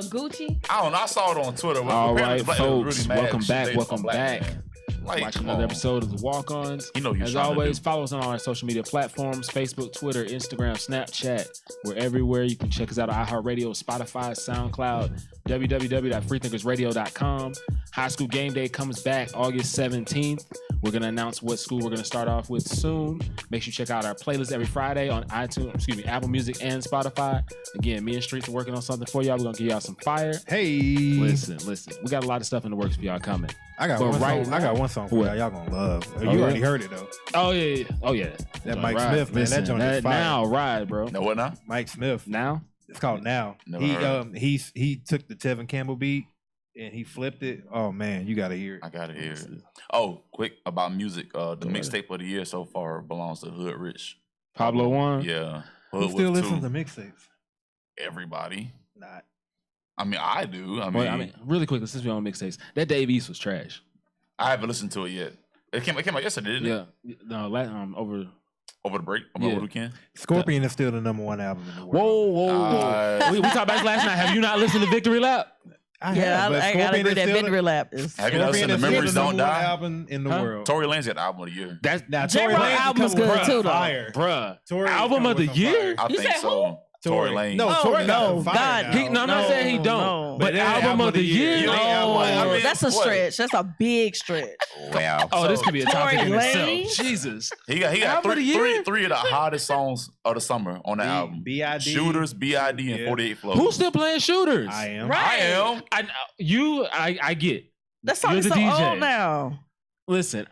Gucci. I don't know. I saw it on Twitter. All Apparently right, the black lady was folks, really mad welcome she back. dated Welcome some black back. man. Like, Watch come another on. episode of the Walk-Ons. You know what you're As trying to always, do. follow us on all our social media platforms: Facebook, Twitter, Instagram, Snapchat. We're everywhere. You can check us out on iHeartRadio, Spotify, SoundCloud, www.freethinkersradio.com. High School Game Day comes back August 17th. We're going to announce what school we're going to start off with soon. Make sure you check out our playlist every Friday on Apple Music and Spotify. Again, me and Streets are working on something for y'all. We're going to give y'all some fire. Hey, Listen. We got a lot of stuff in the works for y'all coming. I got But one right song. I got one song for What? y'all. Y'all gonna love. You yeah? already heard it though. Oh, yeah. Oh, yeah. That Mike Ride. Smith, man. Listen, That joint is fire. now, ride, bro. No, what now? Mike Smith. Now? It's called Now. Never heard. He took the Tevin Campbell beat and he flipped it. Oh man, you gotta hear it. I gotta hear it. Oh, quick about music. The mixtape of the year so far belongs to Hood Rich. Pablo Juan? Yeah. Who Hood still with listens two. to mixtapes? Everybody. Not. I mean, I do. Wait, really quickly, since we're on mixtapes, that Dave East was trash. I haven't listened to it yet. It came out yesterday, didn't it? Yeah. No, over Over the break? Yeah. Over the weekend? Scorpion is still the #1 album in the world. Whoa. we talked about this last night. Have you not listened to Victory Lap? I gotta agree that Victory Lap is. Have you not listened to Scorpion is Memories still Don't the #1 Die? album in the world. Tory Lanez got the album of the year. That's Now J. Tory Rock Lanez album is coming good with too, though. fire. bruh. Tory is Album coming of the with some year? fire. I think so. Tory Lanez. No, Tory no, got God, fired now. I'm not saying he don't. no. But album of the year. You ain't got one. I mean, That's a what? stretch. That's a big stretch. Wow. Oh, this could be a topic in Tory itself. Lanez? Jesus. He got Album of the year? three of the hottest songs of the summer on the album. B.I.D. Shooters, B.I.D. and Yeah. 48 Flows. Who's still playing shooters? I am. Right. I am. I get. That song You're is the so DJ. old now. Listen,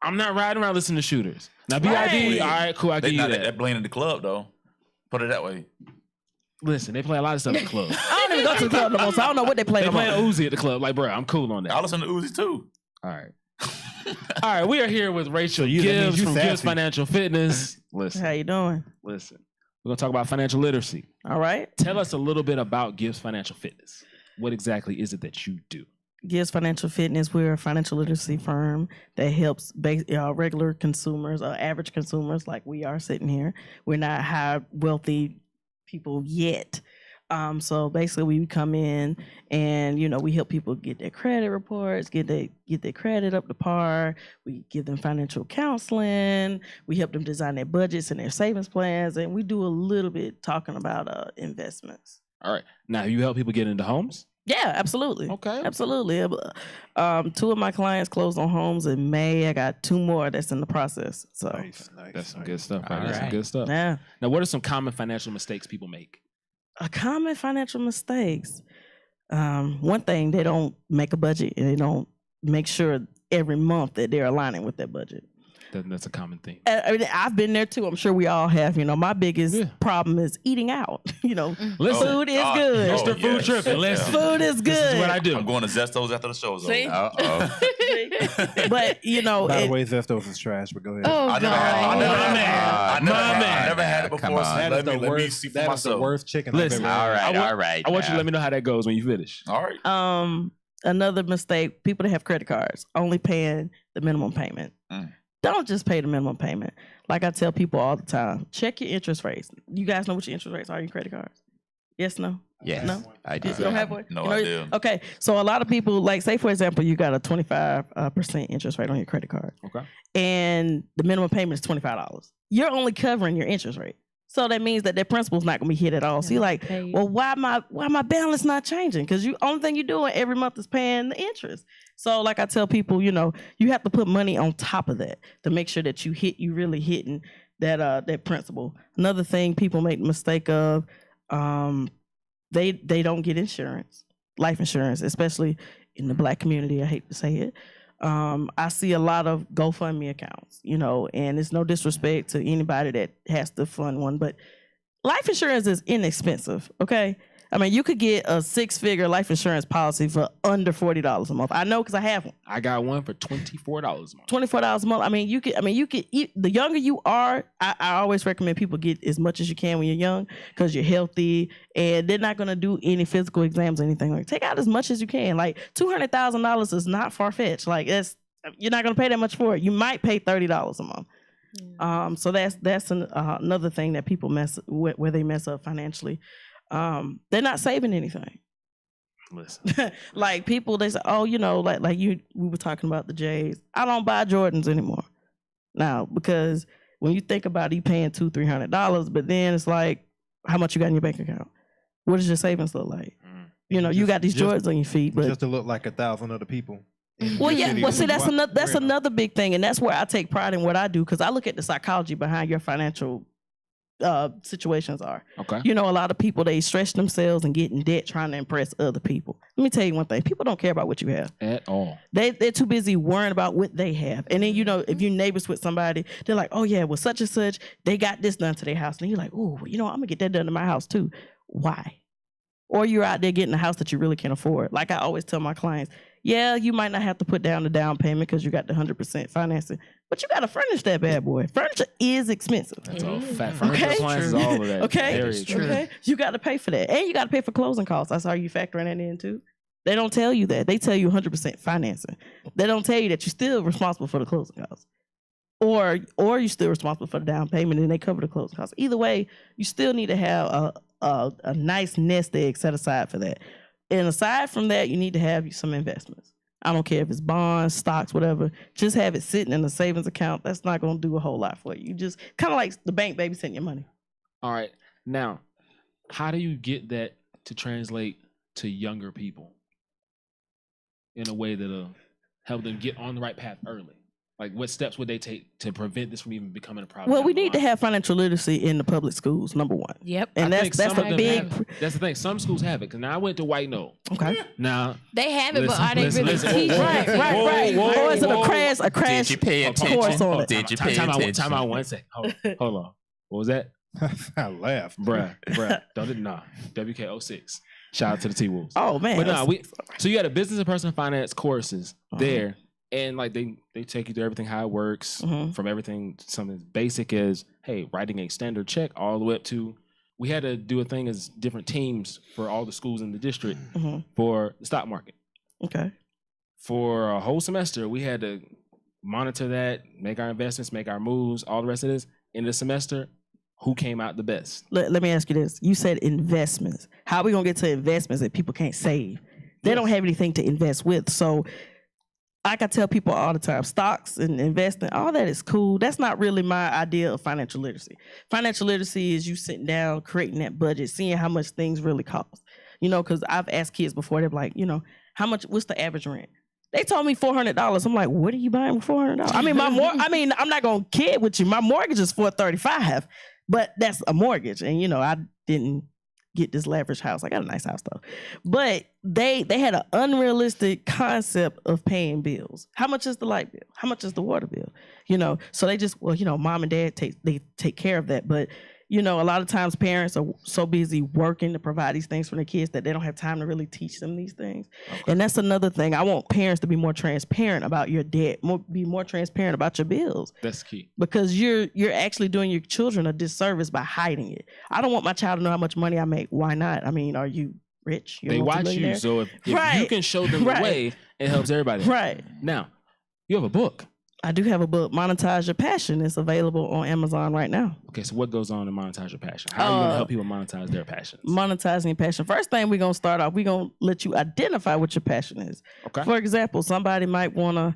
I'm not riding around listening to shooters. Now, B.I.D., Right. all right, cool, I give They you not that. that playing in the club though. Put it that way. Listen, they play a lot of stuff at the club. I don't even go to the club no more, so I don't know what they play They no more. playing Uzi at the club. Like, bro, I'm cool on that. I listen to Uzi too. All right. All right, we are here with Rachel that means Gibbs you from sassy. Gibbs Financial Fitness. Listen, How you doing? listen. We're going to talk about financial literacy. All right. Tell us a little bit about Gibbs Financial Fitness. What exactly is it that you do? Gibbs Financial Fitness, we're a financial literacy firm that helps regular consumers, average consumers like we are sitting here. We're not high wealthy people yet. So basically we come in and, we help people get their credit reports, get their credit up to par. We give them financial counseling. We help them design their budgets and their savings plans. And we do a little bit talking about investments. All right. Now, you help people get into homes? Yeah, absolutely. Okay. Absolutely. 2 of my clients closed on homes in May. I got 2 more that's in the process. So Nice. That's some nice. good stuff. Right? All That's some right. good stuff. yeah. Now, what are some common financial mistakes people make? A common financial mistakes. One thing, they don't make a budget and they don't make sure every month that they're aligning with their budget. That's a common thing. I mean, I've been there too. I'm sure we all have. My biggest Yeah. problem is eating out. Listen, Food is good. Mr. Food Tripping, listen. Food is good. This is what I do. I'm going to Zestos after the show's See? over. Uh-oh. But By the way, Zestos is trash, but go ahead. Oh, I never had God. it. My man. I never had it Come before. on. So That let is me the see for that is the myself. worst chicken Listen, I've ever had. All right. I want you to now. let me know how that goes when you finish. All right. Another mistake, people that have credit cards only paying the minimum payment. Don't just pay the minimum payment. Like I tell people all the time, check your interest rates. You guys know what your interest rates are in your credit cards? Yes, no? Yes, No? I do. You don't have one? No You know, idea. Okay, so a lot of people, like say for example, you got a 25% interest rate on your credit card. Okay. And the minimum payment is $25. You're only covering your interest rate. So that means that their principal is not going to be hit at all. So you're like, well, why my balance not changing? Because only thing you're doing every month is paying the interest. So like I tell people, you have to put money on top of that to make sure that you really hitting that principal. Another thing people make the mistake of, they don't get insurance, life insurance, especially in the Black community. I hate to say it. I see a lot of GoFundMe accounts, and it's no disrespect to anybody that has to fund one, but life insurance is inexpensive, okay? I mean, you could get a 6-figure life insurance policy for under $40 a month. I know because I have one. I got one for $24 a month. $24 a month. I mean, you could eat, the younger you are, I always recommend people get as much as you can when you're young because you're healthy and they're not going to do any physical exams or anything. Like, take out as much as you can. Like, $200,000 is not far-fetched. Like, you're not going to pay that much for it. You might pay $30 a month. Yeah. So that's another thing that people where they mess up financially. They're not saving anything. Listen, like people, they say, oh, we were talking about the J's. I don't buy Jordans anymore now because when you think about it, you paying $200-$300, but then it's like, how much you got in your bank account? What does your savings look like? You got these Jordans on your feet, but just to look like 1,000 other people. Well, yeah. Well, see, that's another big thing, and that's where I take pride in what I do because I look at the psychology behind your financial situations are. Okay. A lot of people, they stretch themselves and get in debt trying to impress other people. Let me tell you one thing. People don't care about what you have. At all. They're too busy worrying about what they have. And then, if you're neighbors with somebody, they're like, oh, yeah, well, such and such, they got this done to their house. And you're like, oh, I'm going to get that done to my house too. Why? Or you're out there getting a house that you really can't afford. Like I always tell my clients, yeah, you might not have to put down the down payment because you got the 100% financing, but you got to furnish that bad boy. Furniture is expensive. That's all fat. Furniture, appliances, all of that. Okay. Very true. Okay. You got to pay for that. And you got to pay for closing costs. That's how you factoring that in too. They don't tell you that. They tell you 100% financing. They don't tell you that you're still responsible for the closing costs. Or you're still responsible for the down payment and they cover the closing costs. Either way, you still need to have a nice nest egg set aside for that. And aside from that, you need to have some investments. I don't care if it's bonds, stocks, whatever. Just have it sitting in a savings account. That's not going to do a whole lot for you. You just kind of like the bank babysitting your money. All right. Now, How do you get that to translate to younger people in a way that'll help them get on the right path early? Like, what steps would they take to prevent this from even becoming a problem? Well, we need to have financial literacy in the public schools, number one. Yep. And that's a big. That's the thing. Some schools have it. Because now I went to White Knoll. Okay. Now they have it, but are they really teaching? Right. Or is it a crash Did you pay attention? course on it? Did you pay attention? Time out 1 second. Hold on. What was that? I laughed. Bruh. Nah. WK06. Shout out to the T-Wolves. Oh, man. But so you had a business and personal finance courses there. And like they take you through everything, how it works, from everything, something as basic as, hey, writing a standard check, all the way up to, we had to do a thing as different teams for all the schools in the district for the stock market. Okay. For a whole semester, we had to monitor that, make our investments, make our moves, all the rest of this. In the semester, who came out the best? Let me ask you this. You said investments. How are we going to get to investments if people can't save? They don't have anything to invest with. So like I tell people all the time, stocks and investing, all that is cool. That's not really my idea of financial literacy. Financial literacy is you sitting down, creating that budget, seeing how much things really cost. You know, because I've asked kids before, they're like, you know, what's the average rent? They told me $400. I'm like, what are you buying with $400? I mean, I'm not gonna kid with you. My mortgage is $435, but that's a mortgage, and you know, I didn't get this lavish house. I got a nice house though, but they had an unrealistic concept of paying bills. How much is the light bill? How much is the water bill? You know, so they just, well, you know, mom and dad take care of that, but you know, a lot of times parents are so busy working to provide these things for their kids that they don't have time to really teach them these things. Okay. And that's another thing. I want parents to be more transparent about your debt, be more transparent about your bills. That's key. Because you're actually doing your children a disservice by hiding it. I don't want my child to know how much money I make. Why not? I mean, are you rich? They watch you, so if you can show them the way, it helps everybody. Right. Now, you have a book. I do have a book, Monetize Your Passion. It's available on Amazon right now. Okay, so what goes on in Monetize Your Passion? How are you going to help people monetize their passions? Monetizing your passion. First thing we're going to start off, we're going to let you identify what your passion is. Okay. For example, somebody might want to,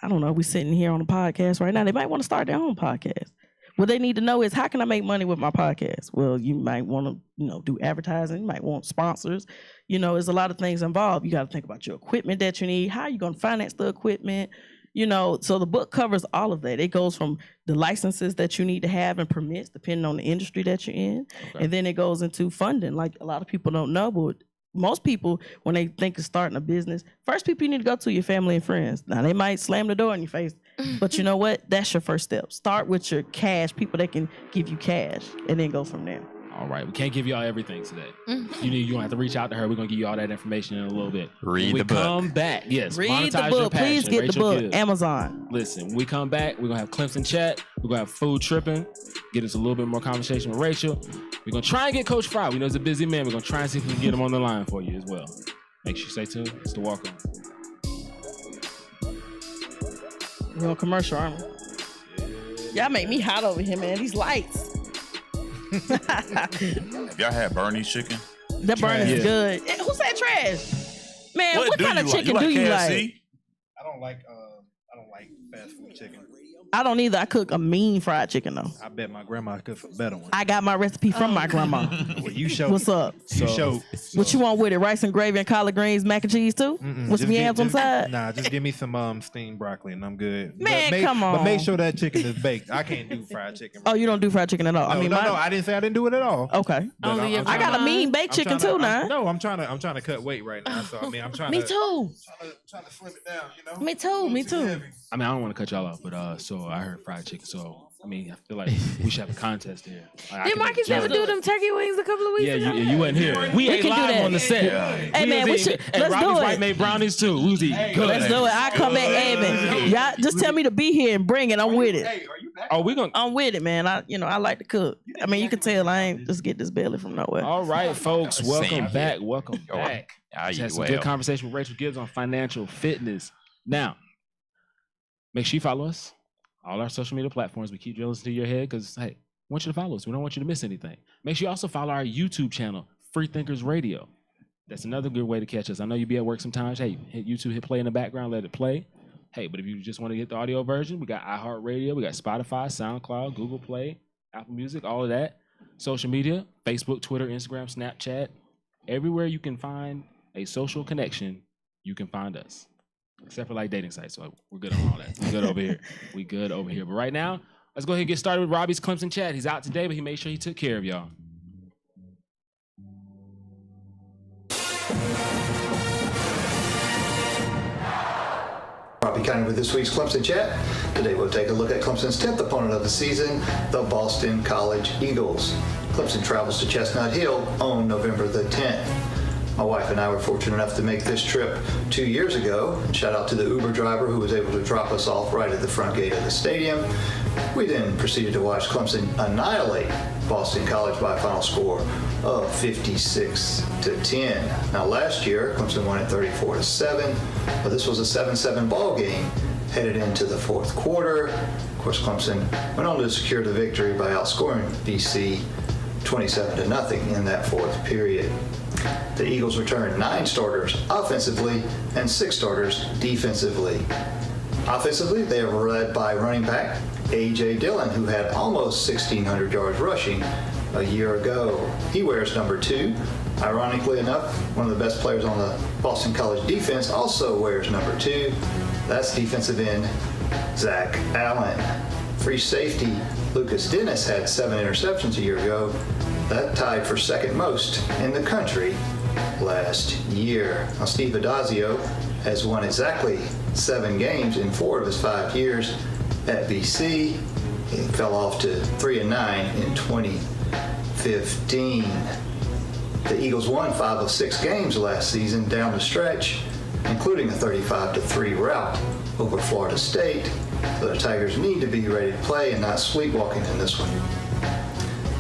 I don't know, we're sitting here on a podcast right now. They might want to start their own podcast. What they need to know is, how can I make money with my podcast? Well, you might want to, you know, do advertising. You might want sponsors. You know, there's a lot of things involved. You got to think about your equipment that you need. How are you going to finance the equipment? You know, so the book covers all of that. It goes from the licenses that you need to have and permits, depending on the industry that you're in. Okay. And then it goes into funding. Like, a lot of people don't know, but most people, when they think of starting a business, first people you need to go to your family and friends. Now, they might slam the door in your face, but you know what? That's your first step. Start with your cash, people that can give you cash, and then go from there. All right, we can't give y'all everything today. You don't have to reach out to her. We're gonna give you all that information in a little bit. Read the book. Come back, yes. Read the book. Please get the book. Amazon. Listen, when we come back, we're gonna have Clemson chat. We're gonna have food tripping. Get us a little bit more conversation with Rachel. We're gonna try and get Coach Fry. We know he's a busy man. We're gonna try and see if we can get him on the line for you as well. Make sure you stay tuned. It's the Walk-Ons. Real commercial, aren't we? Y'all make me hot over here, man. These lights. Have y'all had Bernie's chicken? That Bernie's is good. Who said trash? Man, what kind of chicken do you like? I don't like fast food chicken. I don't either. I cook a mean fried chicken though. I bet my grandma cooked a better one. I got my recipe from my grandma. Well, you showed. What's up? What you want with it? Rice and gravy and collard greens, mac and cheese too? With some yams on side? Nah, just give me some steamed broccoli and I'm good. Man, come on. But make sure that chicken is baked. I can't do fried chicken. Oh, you don't do fried chicken at all? No, I didn't say I didn't do it at all. Okay. I got a mean baked chicken too now. No, I'm trying to cut weight right now. So I mean, I'm trying. Me too. Trying to slim it down, you know. Me too. I mean, I don't want to cut y'all off, but so I heard fried chicken. So I mean, I feel like we should have a contest here. Did Marcus ever do them turkey wings a couple of weeks ago? Yeah, you wasn't here. We ate live on the set. Hey man, let's do it. White made brownies too. We was eating good. Let's do it. I come back, man. Y'all just tell me to be here and bring it. I'm with it. Hey, are you back? Oh, we gonna. I'm with it, man. I like to cook. I mean, you can tell I ain't just get this belly from nowhere. All right, folks, welcome back. Welcome back. Just had some good conversation with Rachel Gibbs on financial fitness. Now, make sure you follow us. All our social media platforms. We keep drilling to your head because, hey, we want you to follow us. We don't want you to miss anything. Make sure you also follow our YouTube channel, Free Thinkers Radio. That's another good way to catch us. I know you be at work sometimes. Hey, hit YouTube, hit play in the background, let it play. Hey, but if you just want to get the audio version, we got iHeartRadio, we got Spotify, SoundCloud, Google Play, Apple Music, all of that. Social media, Facebook, Twitter, Instagram, Snapchat. Everywhere you can find a social connection, you can find us. Except for like dating sites. So we're good on all that. We're good over here. We good over here. But right now, let's go ahead and get started with Robbie's Clemson Chat. He's out today, but he made sure he took care of y'all. Robbie County with this week's Clemson Chat. Today we'll take a look at Clemson's 10th opponent of the season, the Boston College Eagles. Clemson travels to Chestnut Hill on November the 10th. My wife and I were fortunate enough to make this trip 2 years ago. Shout out to the Uber driver who was able to drop us off right at the front gate of the stadium. We then proceeded to watch Clemson annihilate Boston College by a final score of 56-10. Now last year, Clemson won it 34-7, but this was a 7-7 ball game headed into the fourth quarter. Of course, Clemson went on to secure the victory by outscoring BC 27-0 in that fourth period. The Eagles returned 9 starters offensively and 6 starters defensively. Offensively, they are led by running back A.J. Dillon, who had almost 1,600 yards rushing a year ago. He wears number 2. Ironically enough, one of the best players on the Boston College defense also wears number 2. That's defensive end Zach Allen. Free safety Lucas Dennis had 7 interceptions a year ago. That tied for second most in the country last year. Now, Steve Adazio has won exactly 7 games in 4 of his 5 years at BC. He fell off to 3-9 in 2015. The Eagles won 5 of 6 games last season down the stretch, including a 35-3 rout over Florida State. So the Tigers need to be ready to play and not sleepwalking in this one.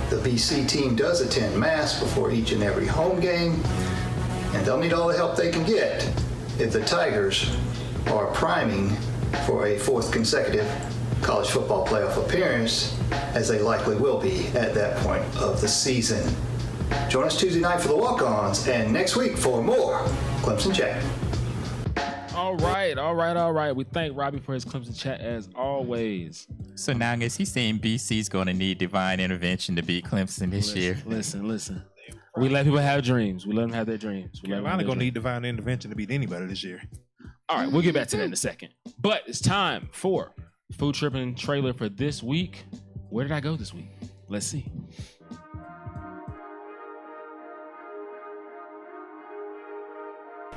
The BC team does attend Mass before each and every home game, and they'll need all the help they can get if the Tigers are priming for a 4th consecutive college football playoff appearance, as they likely will be at that point of the season. Join us Tuesday night for the Walk-Ons, and next week for more Clemson Chat. All right. We thank Robbie for his Clemson Chat as always. So now is he saying BC's going to need divine intervention to beat Clemson this year? Listen. We let people have dreams. We let them have their dreams. Carolina going to need divine intervention to beat anybody this year. All right, we'll get back to that in a second. But it's time for Food Tripping trailer for this week. Where did I go this week? Let's see.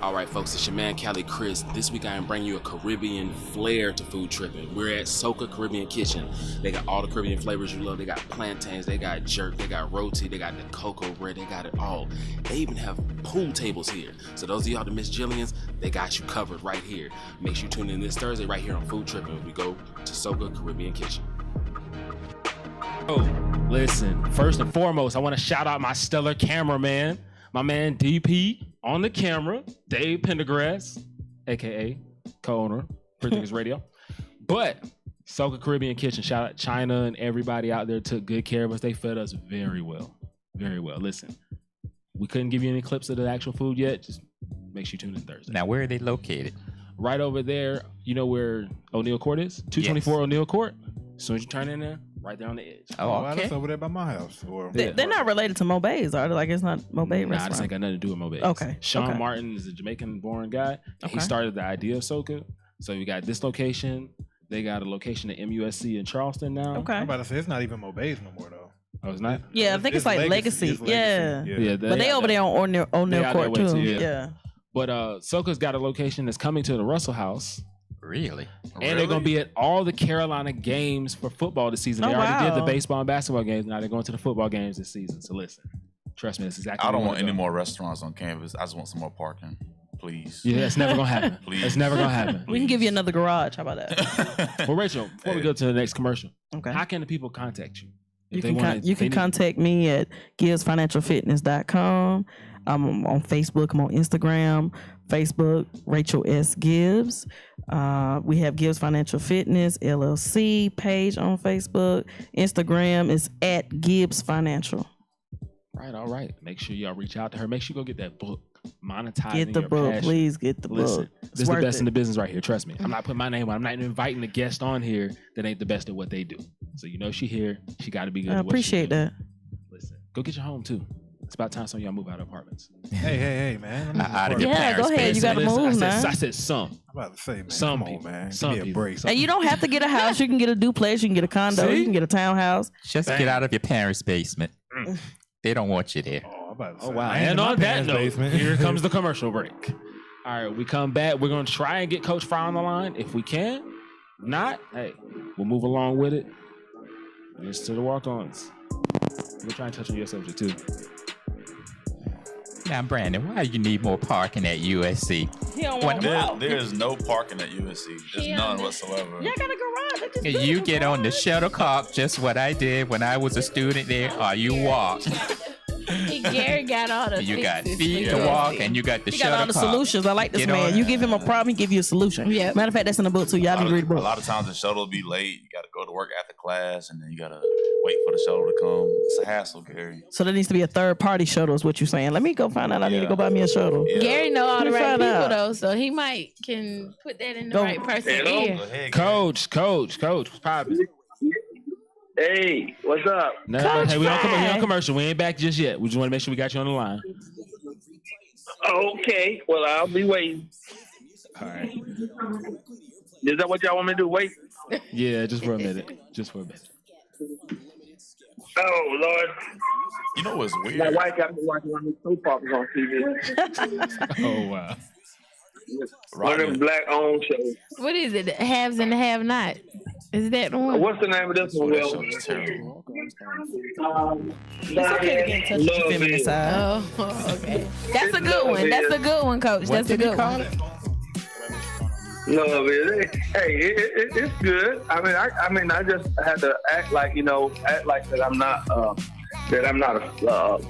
All right, folks, it's your man, Cali Chris. This week I am bringing you a Caribbean flair to Food Tripping. We're at Soca Caribbean Kitchen. They got all the Caribbean flavors you love. They got plantains, they got jerk, they got roti, they got the cocoa bread, they got it all. They even have pool tables here. So those of y'all that miss Jillian's, they got you covered right here. Make sure you tune in this Thursday right here on Food Tripping. We go to Soca Caribbean Kitchen. Oh, listen, first and foremost, I want to shout out my stellar cameraman, my man DP on the camera, Dave Pendergrass, aka co-owner Free Thinkers Radio. But Soca Caribbean Kitchen, shout out China and everybody out there took good care of us. They fed us very well. Very well. Listen, we couldn't give you any clips of the actual food yet. Just make sure you tune in Thursday. Now, where are they located? Right over there. You know where O'Neill Court is? 224 yes. O'Neill Court. As soon as you turn in there, right there on the edge. Oh, okay. That's over there by my house. They're not related to Mobay's, are they? Like, it's not Mobay restaurant? Nah, this ain't got nothing to do with Mobay's. Okay. Sean Martin is a Jamaican-born guy. Okay. He started the idea of Soca. So we got this location. They got a location at MUSC in Charleston now. Okay. I'm about to say, it's not even Mobay's no more, though. Oh, it's not? Yeah, I think it's like Legacy. Yeah. But they over there on O'Neill Court, too. Yeah. But Soca's got a location that's coming to the Russell House. Really? And they're going to be at all the Carolina games for football this season. They already did the baseball and basketball games. Now they're going to the football games this season. So listen, trust me, that's exactly I don't want any more restaurants on campus. I just want some more parking, please. Yeah, it's never going to happen. Please. It's never going to happen. We can give you another garage. How about that? Well, Rachel, before we go to the next commercial, okay, how can the people contact you? You can contact me at gibbsfinancialfitness.com. I'm on Facebook. I'm on Instagram. Facebook, Rachel S. Gibbs. We have Gibbs Financial Fitness LLC page on Facebook. Instagram is at Gibbs Financial. Right, all right. Make sure y'all reach out to her. Make sure you go get that book. Monetizing Get the your book, passion. please get the book. This is the best in the business right here. Trust me. I'm not putting my name on. I'm not inviting a guest on here that ain't the best at what they do. So you know she here. She got to be good. I appreciate that. Go get your home too. It's about time some of y'all move out of apartments. Hey, man. Out of your Yeah, go parents' ahead. You basement. gotta move, man. I said some. I'm about to say, man. Some come people, on, man. some Give me a people. break. And you don't have to get a house. You can get a duplex. You can get a condo. See? You can get a townhouse. Just get out of your parents' basement. They don't want you there. Oh, I'm about to Oh say, wow! I ain't And in my on that parents' note, basement. here comes the commercial break. All right, we come back. We're gonna try and get Coach Fry on the line if we can. If not, hey, we'll move along with it. Just to the walk-ons. We're trying to touch on your subject too. Now, Brandon, why do you need more parking at USC? He don't want There's no parking at USC. There's none whatsoever. Y'all got a garage. They just built You a get on the garage. shuttlecock, just what I did when I was a student there, or you walk. Gary got all the You got fixes feet for to you. walk, and you got the He got all the shuttlecock. solutions. I like this Get man. on. You give him a problem, he give you a solution. Yep. Matter of fact, that's in the book too. Y'all need to read the A book. lot of times the shuttle will be late. You got to go to work after class, and then you got to wait for the shuttle to come. It's a hassle, Gary. So there needs to be a third party shuttle is what you're saying. Let me go find out. I need to go buy me a shuttle. Yeah. Gary know all the Let me right find people out. though, so he might can put that in the Go. right person's Hello? ear. Go ahead, Gary. Coach, what's poppin'? Hey, what's up? No, Coach hey, we Fry. on commercial. We ain't back just yet. We just want to make sure we got you on the line. Okay, well, I'll be waiting. All right. Is that what y'all want me to do? Wait? Yeah, just for a minute. Just for a minute. Oh, Lord. You know what's My weird? wife got me watching one of the soap operas on TV. Oh wow. One of them black-owned shows. What is it? The haves and the have-not. Is that the one? What's the name of this one, That Will? show is terrible. It's okay to get in touch with your feminine side. Oh, okay. That's a good one. That's a good one, Coach. That's a good one. Love it. Hey, it's good. I mean, I just had to act like that I'm not a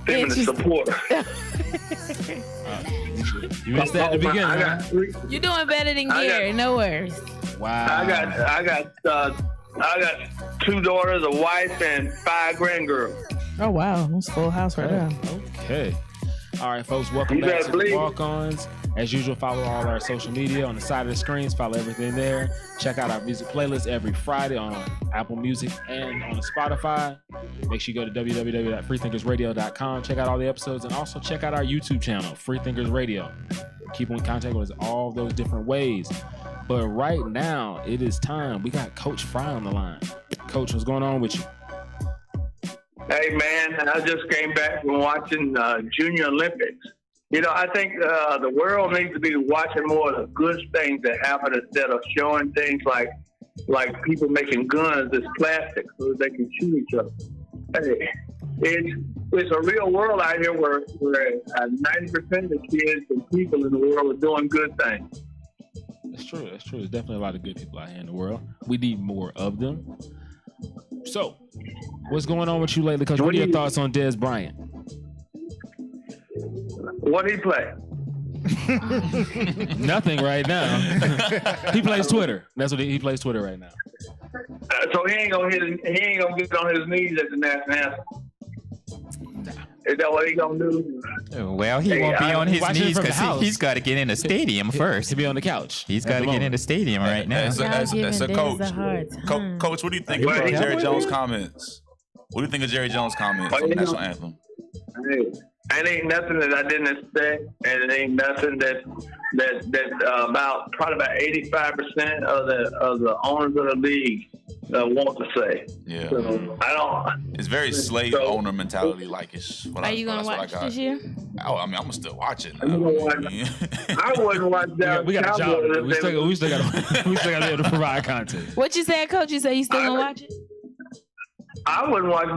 feminist just- supporter. You missed that at the beginning. I Huh? got, You're doing better than I got- Gary. No worries. Wow. I got 2 daughters, a wife, and 5 grandgirls. Oh wow, that's a full house right now. Okay. All right, folks. Welcome You back better to the believe it. Walk-Ons. As usual, follow all our social media on the side of the screens. Follow everything there. Check out our music playlist every Friday on Apple Music and on Spotify. Make sure you go to www.freethinkersradio.com. Check out all the episodes and also check out our YouTube channel, Free Thinkers Radio. Keep in contact with us all those different ways. But right now, it is time. We got Coach Fry on the line. Coach, what's going on with you? Hey, man, I just came back from watching Junior Olympics. I think the world needs to be watching more of the good things that happen instead of showing things like people making guns as plastic so that they can shoot each other. Hey, it's a real world out here where 90% of the kids and people in the world are doing good things. That's true. That's true. There's definitely a lot of good people out here in the world. We need more of them. So, what's going on with you lately, Coach? What are your thoughts on Dez Bryant? What he play? Nothing right now. He plays Twitter. That's what he plays Twitter right now. So he ain't gonna get on his knees at the national anthem. Is that what he gonna do? Well, he won't be on his watching it knees from the because house. he's got to get in the stadium first. He'll be on the couch. He's at got the to get in moment. the stadium right now. So, Y'all Coach, giving Dez a hard time. Coach, what do you think Well, about yeah. Jerry Jones' comments? What do you think of Jerry Jones' comments on the national anthem? Hey, it ain't nothing that I didn't expect, and it ain't nothing that probably about 85% of the owners of the league want to say. Yeah. So I don't. It's very slave owner mentality like it's. Are you gonna watch this year? Oh, I mean, I'm gonna still watch it. I'm gonna watch I wouldn't watch that. We got a job. We still got to be able to provide content. What you said, Coach? You said you still gonna watch it? I wouldn't watch.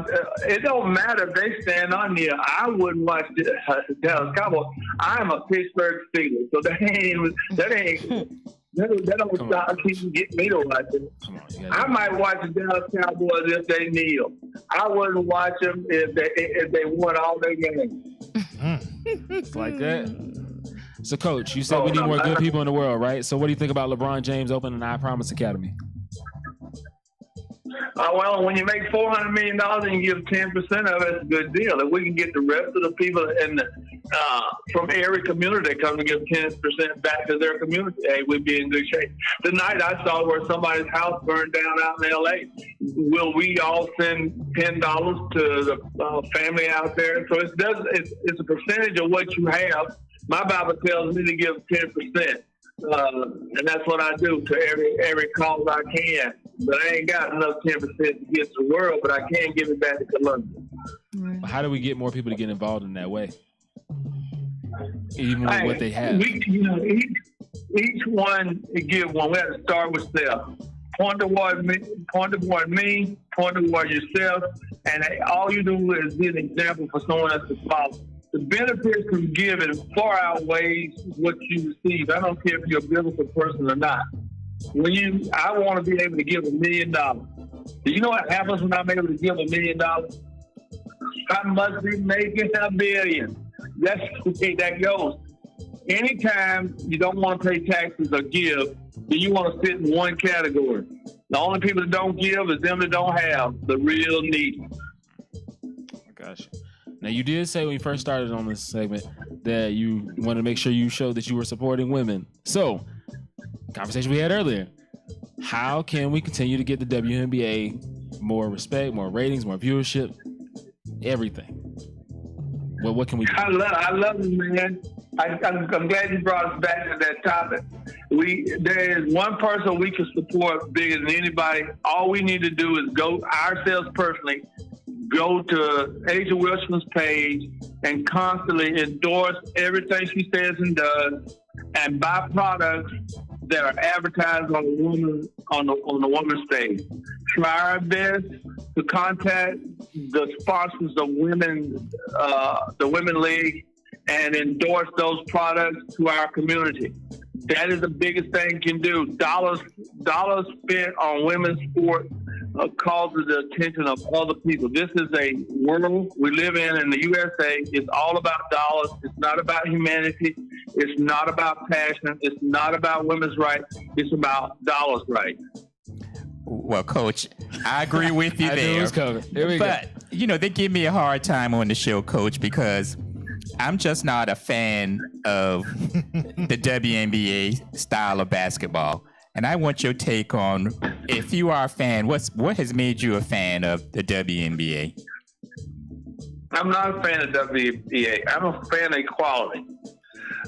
It don't matter if they stand on here. I wouldn't watch the Dallas Cowboys. I'm a Pittsburgh Steelers, so that don't stop get me to watch it. Come on, I might watch the Dallas Cowboys if they kneel. I wouldn't watch them if they won all their games. It's like that. So, Coach, you said we need more good people in the world, right? So, what do you think about LeBron James opening I Promise Academy? Well, when you make $400 million and you give 10% of it, it's a good deal. If we can get the rest of the people in from every community that come to give 10% back to their community. Hey, we'd be in good shape. Tonight I saw where somebody's house burned down out in L.A. Will we all send $10 to the family out there? So it's a percentage of what you have. My Bible tells me to give 10%. And that's what I do to every cause I can. But I ain't got enough 10% to get to the world, but I can give it back to Columbia. How do we get more people to get involved in that way? Even with what they have. Each one give one. We have to start with self. Point toward me, point toward yourself, and all you do is be an example for someone else to follow. The benefits from giving far outweighs what you receive. I don't care if you're a biblical person or not. I want to be able to give $1 million. Do you know what happens when I'm able to give $1 million? I must be making $1 billion. That's the way that goes. Anytime you don't want to pay taxes or give, then you want to sit in one category. The only people that don't give is them that don't have, the real needy. Gotcha. Now, you did say when you first started on this segment that you wanted to make sure you showed that you were supporting women. So, conversation we had earlier, how can we continue to get the WNBA more respect, more ratings, more viewership, everything? Well, what can we do? I love it, man. I'm glad you brought us back to that topic. There is one person we can support bigger than anybody. All we need to do is go ourselves personally, go to Asia Wilson's page and constantly endorse everything she says and does, and buy products that are advertised on the woman's stage. Try our best to contact the sponsors of the Women League and endorse those products to our community. That is the biggest thing you can do. Dollars spent on women's sport causes the attention of other people. This is a world we live in the USA. It's all about dollars. It's not about humanity. It's not about passion. It's not about women's rights. It's about dollars' rights. Well, Coach, I agree with you there. But, they give me a hard time on the show, Coach, because I'm just not a fan of the WNBA style of basketball. And I want your take on, if you are a fan, what has made you a fan of the WNBA? I'm not a fan of WNBA. I'm a fan of equality.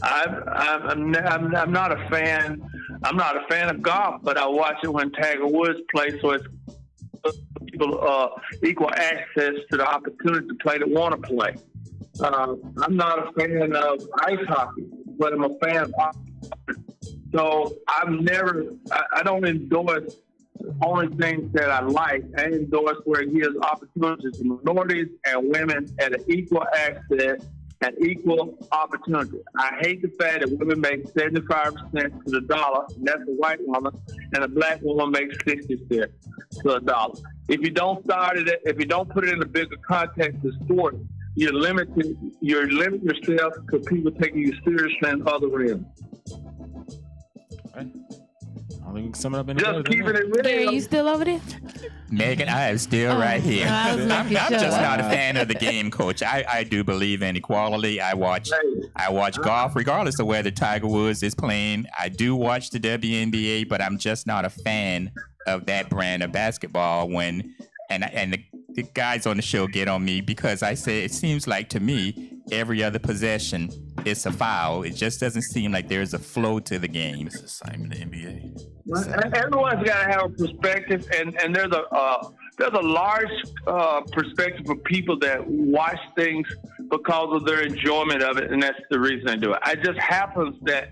I'm not a fan. I'm not a fan of golf, but I watch it when Tiger Woods plays, so it's people equal access to the opportunity to play that want to play. I'm not a fan of ice hockey, but I'm a fan of hockey. So I don't endorse only things that I like. I endorse where it gives opportunities to minorities and women at an equal access and equal opportunity. I hate the fact that women make 75% to the dollar, and that's a white woman, and a black woman makes 60 cents to a dollar. If you don't if you don't put it in a bigger context of sport, you're limiting yourself to people taking you seriously in other realms. Right. I think we can sum it up in just keeping it real. Gary, you still over there? Megan, I am still right here. I'm just not a fan of the game, Coach. I do believe in equality. I watch golf regardless of whether Tiger Woods is playing. I do watch the WNBA, but I'm just not a fan of that brand of basketball. The guys on the show get on me because I say it seems like to me every other possession is a foul. It just doesn't seem like there's a flow to the game. It's the same in the NBA. So. Everyone's got to have a perspective, and there's a large perspective of people that watch things because of their enjoyment of it, and that's the reason they do it. It just happens that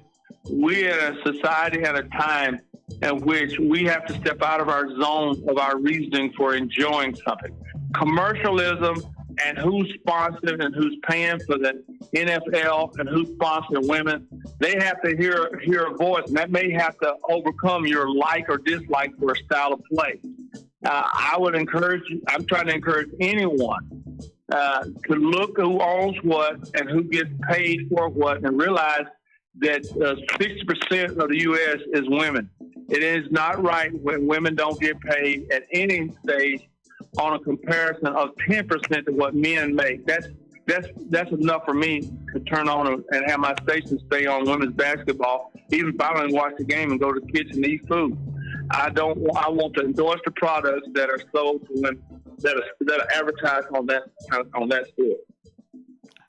we're in a society at a time in which we have to step out of our zone of our reasoning for enjoying something. Commercialism and who's sponsored and who's paying for the NFL and who's sponsoring women, they have to hear a voice, and that may have to overcome your like or dislike for a style of play. I would encourage you, I'm trying to encourage anyone to look who owns what and who gets paid for what, and realize that 60% of the U.S. is women. It is not right when women don't get paid at any stage on a comparison of 10% of what men make. That's that's enough for me to turn on and have my station stay on women's basketball. Even if I don't watch the game and go to the kitchen and eat food, I want to endorse the products that are sold to women, that are advertised on that sport.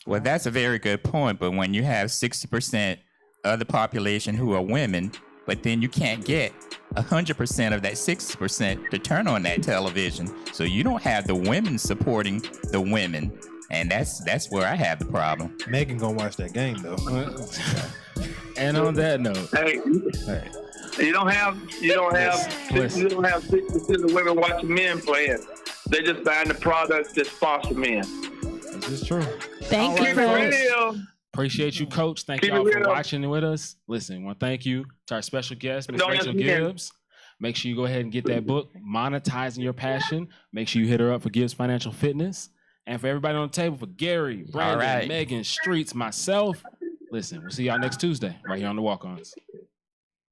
Well, that's a very good point. But when you have 60% of the population who are women, but then you can't get 100% of that 60% to turn on that television, so you don't have the women supporting the women, and that's where I have the problem. Megan gonna watch that game though. And on that note, hey. You don't have 60% of women watching men playing. They just buying the products that sponsor men. This is true. Thank you, Coach. Appreciate you, Coach. Thank y'all for watching with us. Listen, well, thank you to our special guest, Ms. Rachel Gibbs. Make sure you go ahead and get that book, Monetizing Your Passion. Make sure you hit her up for Gibbs Financial Fitness. And for everybody on the table, for Gary, Brandon, Megan, Streets, myself, listen, we'll see y'all next Tuesday right here on the Walk-Ons.